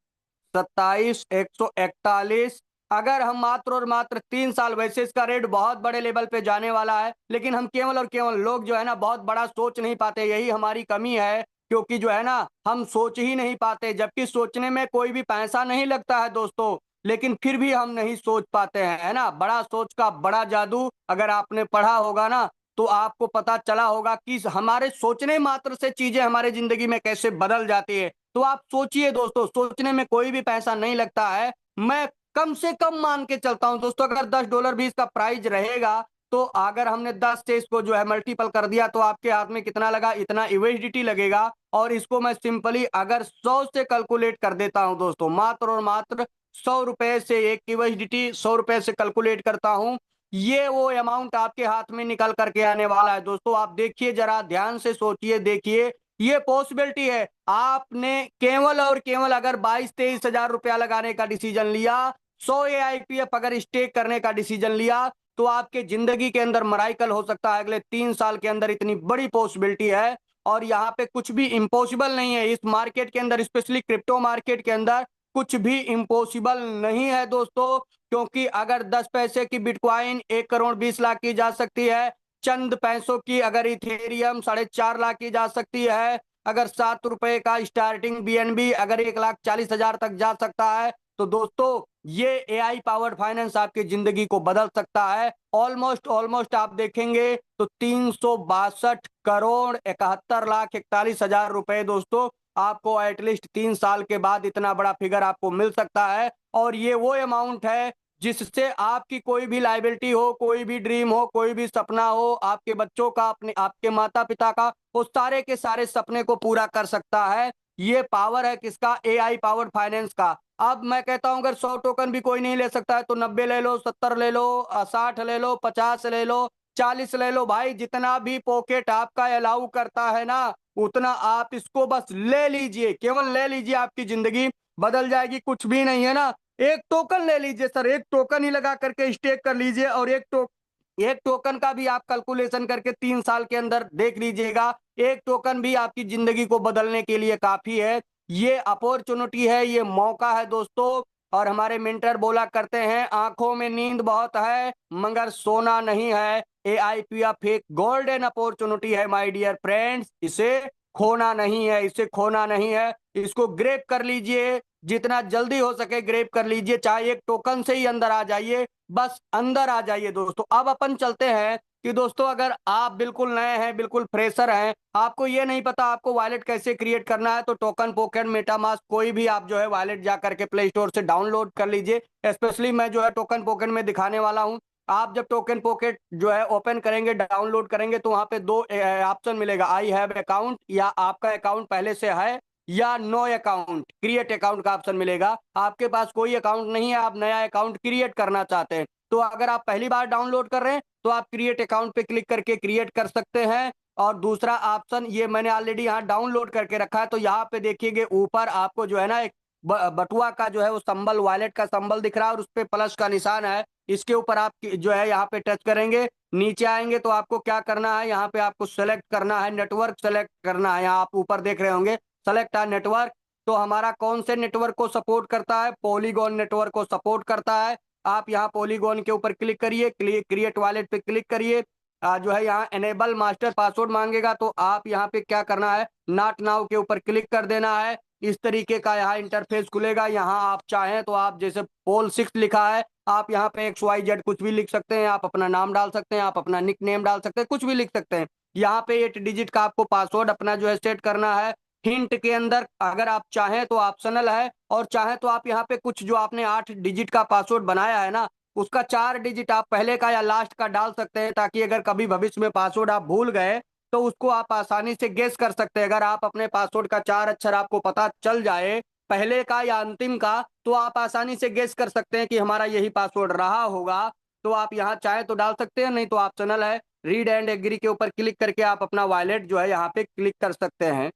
27, 141, अगर हम मात्र और मात्र 3 साल, वैसे इसका रेट बहुत बड़े लेवल पे जाने वाला है, लेकिन हम केवल और केवल लोग जो है ना बहुत बड़ा सोच नहीं पाते, यही हमारी कमी है। क्योंकि जो है ना हम सोच ही नहीं पाते, जबकि सोचने में कोई भी पैसा नहीं लगता है दोस्तों, लेकिन फिर भी हम नहीं सोच पाते हैं, है ना। बड़ा सोच का बड़ा जादू अगर आपने पढ़ा होगा ना, तो आपको पता चला होगा कि हमारे सोचने मात्र से चीजें हमारे जिंदगी में कैसे बदल जाती है। तो आप सोचिए दोस्तों, सोचने में कोई भी पैसा नहीं लगता है। मैं कम से कम मान के चलता हूं दोस्तों, अगर $10 भी इसका प्राइस रहेगा, तो अगर हमने 10 से इसको जो है मल्टीपल कर दिया, तो आपके हाथ में कितना लगा, इतना यूएसडीटी लगेगा। और इसको मैं सिंपली अगर 100 से कैलकुलेट कर देता हूं दोस्तों, मात्र और मात्र 100 रुपए से एक यूएसडीटी 100 रुपए से कैलकुलेट करता हूं, ये वो अमाउंट आपके हाथ में निकल करके आने वाला है दोस्तों। आप देखिए, जरा ध्यान से सोचिए, देखिए ये पॉसिबिलिटी है। आपने केवल और केवल अगर 22-23 हजार रुपया लगाने का डिसीजन लिया, 100 एआईपीएफ अगर स्टेक करने का डिसीजन लिया, तो आपके जिंदगी के अंदर मराइकल हो सकता है अगले 3 साल के अंदर। इतनी बड़ी पॉसिबिलिटी है, और यहाँ पे कुछ भी इम्पॉसिबल नहीं है। इस मार्केट के अंदर, स्पेशली क्रिप्टो मार्केट के अंदर, कुछ भी इम्पॉसिबल नहीं है दोस्तों, क्योंकि अगर 10 पैसे की बिटकॉइन 1 करोड़ 20 लाख की जा सकती है, चंद पैसों की अगर इथेरियम 4.5 लाख की जा सकती है, अगर 7 रुपए का स्टार्टिंग बीएनबी अगर 1,40,000 तक जा सकता है, तो दोस्तों ये एआई पावर्ड फाइनेंस आपकी जिंदगी को बदल सकता है। ऑलमोस्ट ऑलमोस्ट आप देखेंगे तो 362 करोड़ 71 लाख 41 हजार रुपए दोस्तों आपको एटलीस्ट 3 साल के बाद इतना बड़ा फिगर आपको मिल सकता है। और ये वो अमाउंट है जिससे आपकी कोई भी लाइबिलिटी हो, कोई भी ड्रीम हो, कोई भी सपना हो, आपके बच्चों का, अपने आपके माता पिता का, वो सारे के सारे सपने को पूरा कर सकता है। ये पावर है किसका? एआई पावर्ड फाइनेंस का। अब मैं कहता हूं अगर 100 टोकन भी कोई नहीं ले सकता है तो 90 ले लो, 70 ले लो, 60 ले लो, 50 ले लो, 40 ले लो, भाई जितना भी पॉकेट आपका अलाउ करता है ना उतना आप इसको बस ले लीजिए, केवल ले लीजिए, आपकी जिंदगी बदल जाएगी। कुछ भी नहीं है ना, एक टोकन ले लीजिए सर, एक टोकन ही लगा करके स्टेक कर लीजिए, और एक टोकन का भी आप कैलकुलेशन करके 3 साल के अंदर देख लीजिएगा, एक टोकन भी आपकी जिंदगी को बदलने के लिए काफी है। ये अपॉर्चुनिटी है, ये मौका है दोस्तों। और हमारे मेंटर बोला करते हैं आंखों में नींद बहुत है मगर सोना नहीं है। एआईपीएफ एक गोल्डन अपॉर्चुनिटी है माय डियर फ्रेंड्स, इसे खोना नहीं है, इसे खोना नहीं है। इसको ग्रेप कर लीजिए, जितना जल्दी हो सके ग्रेप कर लीजिए, चाहे एक टोकन से ही अंदर आ जाइए, बस अंदर आ जाइए दोस्तों। अब अपन चलते हैं कि दोस्तों अगर आप बिल्कुल नए हैं, बिल्कुल फ्रेशर हैं, आपको ये नहीं पता आपको वॉलेट कैसे क्रिएट करना है, तो टोकन पॉकेट मेटामास्क कोई भी आप जो है वॉलेट जा करके प्ले स्टोर से डाउनलोड कर लीजिए। स्पेशली मैं जो है टोकन पॉकेट में दिखाने वाला हूं। आप जब टोकन पॉकेट जो है ओपन करेंगे, डाउनलोड करेंगे, तो वहां पे दो ऑप्शन मिलेगा, आई हैव अकाउंट, या आपका अकाउंट पहले से है, या नो अकाउंट क्रिएट अकाउंट का ऑप्शन मिलेगा। आपके पास कोई अकाउंट नहीं है, आप नया अकाउंट क्रिएट करना चाहते हैं, तो अगर आप पहली बार डाउनलोड कर रहे हैं तो आप क्रिएट अकाउंट पे क्लिक करके क्रिएट कर सकते हैं। और दूसरा ऑप्शन ये मैंने ऑलरेडी यहाँ डाउनलोड करके रखा है, तो यहाँ पे देखिएगा ऊपर आपको जो है ना एक बटुआ का जो है वो संबल, वॉलेट का संबल दिख रहा है, और उस पे प्लस का निशान है, इसके ऊपर आप जो है यहाँ पे टच करेंगे, नीचे आएंगे तो आपको क्या करना है, यहाँ पे आपको सेलेक्ट करना है, नेटवर्क सेलेक्ट करना है। यहाँ आप ऊपर देख रहे होंगे सेलेक्ट आ नेटवर्क, तो हमारा कौन से नेटवर्क को सपोर्ट करता है? पॉलीगॉन नेटवर्क को सपोर्ट करता है। आप यहाँ पॉलीगॉन के ऊपर क्लिक करिए, क्रिएट वॉलेट पे क्लिक करिए। जो है यहाँ एनेबल मास्टर पासवर्ड मांगेगा, तो आप यहाँ पे क्या करना है, नॉट नाउ के ऊपर क्लिक कर देना है। इस तरीके का यहाँ इंटरफेस खुलेगा। यहाँ आप चाहें तो आप जैसे पोल 6 लिखा है, आप यहाँ पे XYZ कुछ भी लिख सकते हैं, आप अपना नाम डाल सकते हैं, आप अपना निक नेम डाल सकते हैं, कुछ भी लिख सकते हैं। यहाँ पे 8 डिजिट का आपको पासवर्ड अपना जो है सेट करना है। हिंट के अंदर अगर आप चाहें तो ऑप्शनल है, और चाहें तो आप यहाँ पे कुछ जो आपने 8 डिजिट का पासवर्ड बनाया है ना, उसका 4 डिजिट आप पहले का या लास्ट का डाल सकते हैं, ताकि अगर कभी भविष्य में पासवर्ड आप भूल गए तो उसको आप आसानी से गेस कर सकते हैं। अगर आप अपने पासवर्ड का 4 अक्षर आपको पता चल जाए, पहले का या अंतिम का, तो आप आसानी से गेस कर सकते हैं कि हमारा यही पासवर्ड रहा होगा। तो आप यहाँ चाहे तो डाल सकते हैं, नहीं तो ऑप्शनल है। रीड एंड एग्री के ऊपर क्लिक करके आप अपना वॉलेट जो है यहाँ पे क्लिक कर सकते हैं।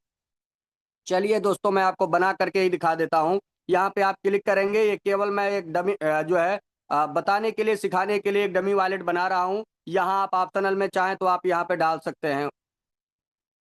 चलिए दोस्तों मैं आपको बना करके ही दिखा देता हूँ। यहाँ पे आप क्लिक करेंगे, ये केवल मैं एक डमी जो है बताने के लिए, सिखाने के लिए एक डमी वॉलेट बना रहा हूँ। यहाँ आप ऑप्शनल में चाहें तो आप यहाँ पे डाल सकते हैं,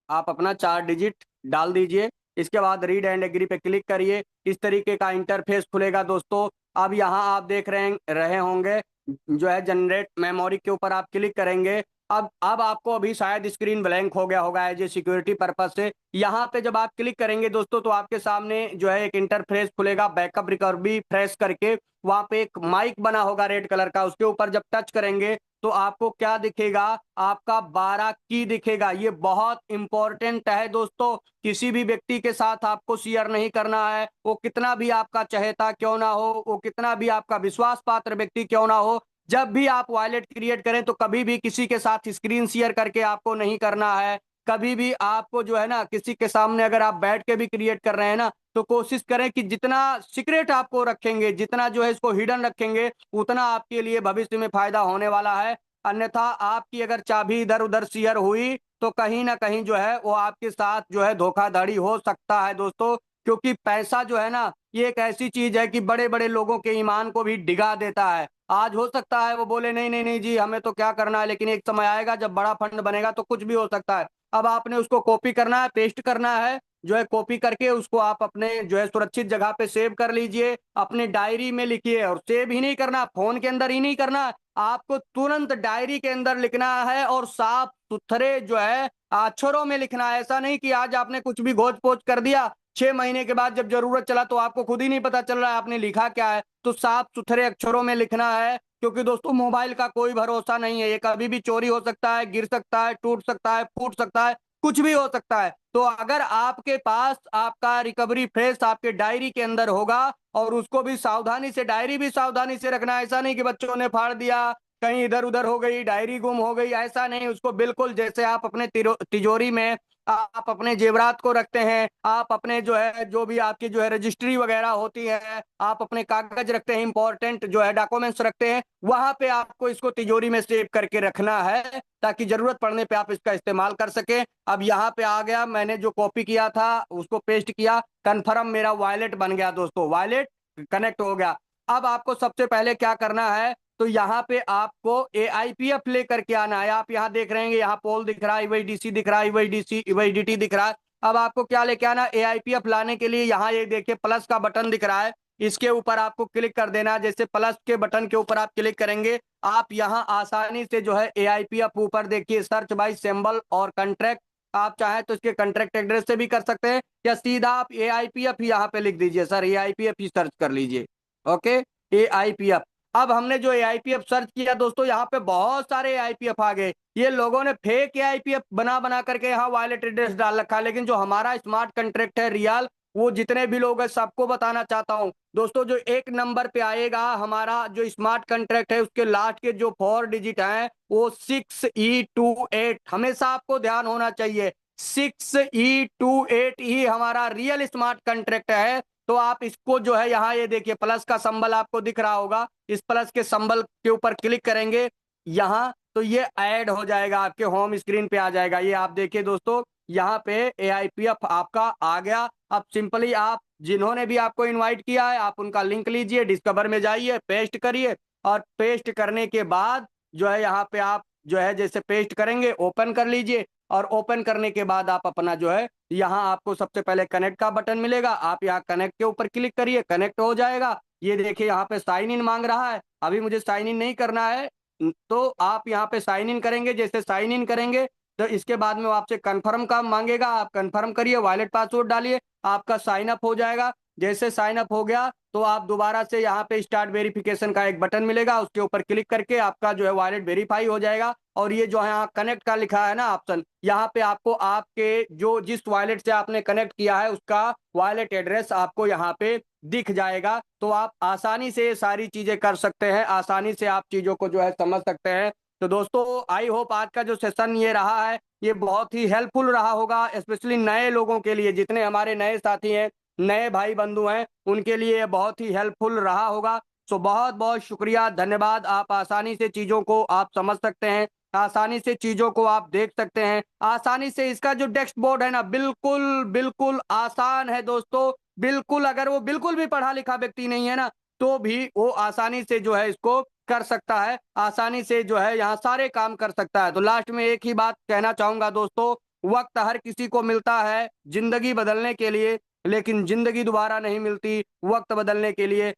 आप अपना 4 डिजिट डाल दीजिए। इसके बाद रीड एंड एग्री पे क्लिक करिए, इस तरीके का इंटरफेस खुलेगा दोस्तों। अब यहाँ आप देख रहे होंगे जो है जनरेट मेमोरी के ऊपर आप क्लिक करेंगे। अब आपको अभी शायद स्क्रीन ब्लैंक हो गया होगा एज ए सिक्योरिटी पर्पज से। यहाँ पे जब आप क्लिक करेंगे दोस्तों तो आपके सामने जो है एक इंटरफेस खुलेगा, बैकअप रिकवरी फ्रेश करके। वहां पे एक माइक बना होगा रेड कलर का, उसके ऊपर जब टच करेंगे तो आपको क्या दिखेगा? आपका 12 की दिखेगा। ये बहुत इंपॉर्टेंट है दोस्तों, किसी भी व्यक्ति के साथ आपको शेयर नहीं करना है, वो कितना भी आपका चहेता क्यों ना हो, वो कितना भी आपका विश्वास पात्र व्यक्ति क्यों ना हो। जब भी आप वॉलेट क्रिएट करें तो कभी भी किसी के साथ स्क्रीन शेयर करके आपको नहीं करना है। कभी भी आपको जो है ना किसी के सामने अगर आप बैठ के भी क्रिएट कर रहे हैं ना, तो कोशिश करें कि जितना सीक्रेट आपको रखेंगे, जितना जो है इसको हिडन रखेंगे, उतना आपके लिए भविष्य में फायदा होने वाला है। अन्यथा आपकी अगर चाबी इधर उधर शेयर हुई तो कहीं ना कहीं जो है वो आपके साथ जो है धोखाधड़ी हो सकता है दोस्तों। क्योंकि पैसा जो है ना ये एक ऐसी चीज है कि बड़े बड़े लोगों के ईमान को भी डिगा देता है। आज हो सकता है वो बोले नहीं नहीं नहीं जी हमें तो क्या करना है, लेकिन एक समय आएगा जब बड़ा फंड बनेगा तो कुछ भी हो सकता है। अब आपने उसको कॉपी करना है, पेस्ट करना है, जो है कॉपी करके उसको आप अपने जो है सुरक्षित जगह पे सेव कर लीजिए, अपने डायरी में लिखिए। और सेव ही नहीं करना, फोन के अंदर ही नहीं करना, आपको तुरंत डायरी के अंदर लिखना है और साफ सुथरे जो है अक्षरों में लिखना है। ऐसा नहीं कि आज आपने कुछ भी घोच पोच कर दिया, 6 महीने के बाद जब जरूरत चला तो आपको खुद ही नहीं पता चल रहा है आपने लिखा क्या है। तो साफ सुथरे अक्षरों में लिखना है, क्योंकि दोस्तों मोबाइल का कोई भरोसा नहीं है, ये कभी भी चोरी हो सकता है, गिर सकता है, टूट सकता है, फूट सकता है, कुछ भी हो सकता है। तो अगर आपके पास आपका रिकवरी फ्रेश आपके डायरी के अंदर होगा, और उसको भी सावधानी से, डायरी भी सावधानी से रखना, ऐसा नहीं कि बच्चों ने फाड़ दिया, कहीं इधर उधर हो गई, डायरी गुम हो गई, ऐसा नहीं। उसको बिल्कुल जैसे आप अपने तिजोरी में आप अपने जेवरात को रखते हैं, आप अपने जो है जो भी आपकी जो है रजिस्ट्री वगैरह होती है, आप अपने कागज रखते हैं, इंपॉर्टेंट जो है डॉक्यूमेंट्स रखते हैं, वहां पे आपको इसको तिजोरी में सेव करके रखना है, ताकि जरूरत पड़ने पे आप इसका इस्तेमाल कर सके। अब यहाँ पे आ गया, मैंने जो कॉपी किया था उसको पेस्ट किया, कन्फर्म मेरा वॉलेट बन गया दोस्तों, वॉलेट कनेक्ट हो गया। अब आपको सबसे पहले क्या करना है, तो यहाँ पे आपको AIPF लेकर के आना है। आप यहाँ देख रहे हैं, यहाँ पोल दिख रहा है, EYDC दिख रहा है, EYDC EYDT दिख रहा है। अब आपको क्या लेके आना, AIPF लाने के लिए यहाँ ये देखिए प्लस का बटन दिख रहा है, इसके ऊपर आपको क्लिक कर देना है। जैसे प्लस के बटन के ऊपर आप क्लिक करेंगे, आप यहाँ आसानी से जो है AIPF ऊपर देखिए सर्च बाय सिंबल और कंट्रैक्ट, आप चाहें तो इसके कंट्रैक्ट एड्रेस से भी कर सकते हैं, या सीधा आप AIPF ही यहाँ पे लिख दीजिए, सर AIPF ही सर्च कर लीजिए। Okay, AIPF। अब हमने जो AIPF सर्च किया दोस्तों, यहाँ पे बहुत सारे AIPF आ गए। ये लोगों ने फेक AIPF बना बना करके यहाँ वॉलेट एड्रेस डाल रखा है, लेकिन जो हमारा स्मार्ट कॉन्ट्रैक्ट है रियल, वो जितने भी लोग हैं सबको बताना चाहता हूँ दोस्तों। जो एक नंबर पे आएगा हमारा जो स्मार्ट कॉन्ट्रैक्ट है, उसके लास्ट के जो 4 डिजिट हैं वो 6E28, हमेशा आपको ध्यान होना चाहिए, 6E28 ही हमारा रियल स्मार्ट कॉन्ट्रैक्ट है। तो आप इसको जो है यहाँ ये देखिए प्लस का सिंबल आपको दिख रहा होगा, इस प्लस के सिंबल के ऊपर क्लिक करेंगे यहाँ, तो ये ऐड हो जाएगा, आपके होम स्क्रीन पे आ जाएगा। ये आप देखिए दोस्तों, यहाँ पे AIPF आपका आ गया। अब सिंपली आप जिन्होंने भी आपको इनवाइट किया है, आप उनका लिंक लीजिए, डिस्कवर में जाइए, पेस्ट करिए, और पेस्ट करने के बाद जो है यहाँ पे आप जो है जैसे पेस्ट करेंगे ओपन कर लीजिए, और ओपन करने के बाद आप अपना जो है यहाँ आपको सबसे पहले कनेक्ट का बटन मिलेगा, आप यहाँ कनेक्ट के ऊपर क्लिक करिए, कनेक्ट हो जाएगा। ये देखिए यहाँ पे साइन इन मांग रहा है, अभी मुझे साइन इन नहीं करना है, तो आप यहाँ पे साइन इन करेंगे। जैसे साइन इन करेंगे तो इसके बाद में वो आपसे कंफर्म का मांगेगा, आप कंफर्म करिए, वॉलेट पासवर्ड डालिए, आपका साइन अप हो जाएगा। जैसे साइन अप हो गया तो आप दोबारा से यहाँ पे स्टार्ट वेरिफिकेशन का एक बटन मिलेगा, उसके ऊपर क्लिक करके आपका जो है वॉलेट वेरीफाई हो जाएगा। और ये जो है यहाँ कनेक्ट का लिखा है ना ऑप्शन, यहाँ पे आपको आपके जो जिस वॉलेट से आपने कनेक्ट किया है उसका वॉलेट एड्रेस आपको यहाँ पे दिख जाएगा। तो आप आसानी से ये सारी चीजें कर सकते हैं, आसानी से आप चीजों को जो है समझ सकते हैं। तो दोस्तों आई होप आज का जो सेशन ये रहा है ये बहुत ही हेल्पफुल रहा होगा, स्पेशली नए लोगों के लिए, जितने हमारे नए साथी हैं, नए भाई बंधु हैं, उनके लिए ये बहुत ही हेल्पफुल रहा होगा। सो बहुत बहुत शुक्रिया, धन्यवाद। आप आसानी से चीज़ों को आप समझ सकते हैं, आसानी से चीज़ों को आप देख सकते हैं, आसानी से इसका जो टेक्स्ट बोर्ड है ना, बिल्कुल बिल्कुल आसान है दोस्तों, बिल्कुल। अगर वो बिल्कुल भी पढ़ा लिखा व्यक्ति नहीं है ना, तो भी वो आसानी से जो है इसको कर सकता है, आसानी से जो है यहाँ सारे काम कर सकता है। तो लास्ट में एक ही बात कहना चाहूंगा दोस्तों, वक्त हर किसी को मिलता है जिंदगी बदलने के लिए, लेकिन जिंदगी दोबारा नहीं मिलती वक्त बदलने के लिए।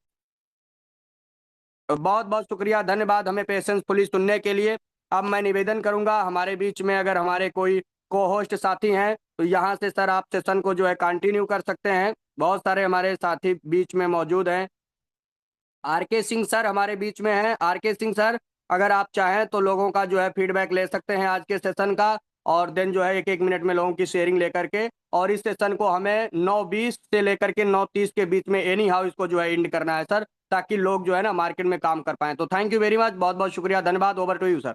बहुत बहुत शुक्रिया, धन्यवाद हमें पेशेंसफुली सुनने के लिए। अब मैं निवेदन करूंगा, हमारे बीच में अगर हमारे कोई को होस्ट साथी हैं तो यहाँ से सर आप सेशन को जो है कंटिन्यू कर सकते हैं। बहुत सारे हमारे साथी बीच में मौजूद हैं। RK सिंह सर हमारे बीच में हैं। RK सिंह सर, अगर आप चाहें तो लोगों का जो है फीडबैक ले सकते हैं आज के सेशन का, और देन जो है एक एक मिनट में लोगों की शेयरिंग लेकर के, और इस सेशन को हमें 9:20 से लेकर के 9:30 के बीच में एनी हाउ इसको जो है एंड करना है सर, ताकि लोग जो है ना मार्केट में काम कर पाए। तो थैंक यू वेरी मच, बहुत बहुत शुक्रिया, धन्यवाद। Over to you sir.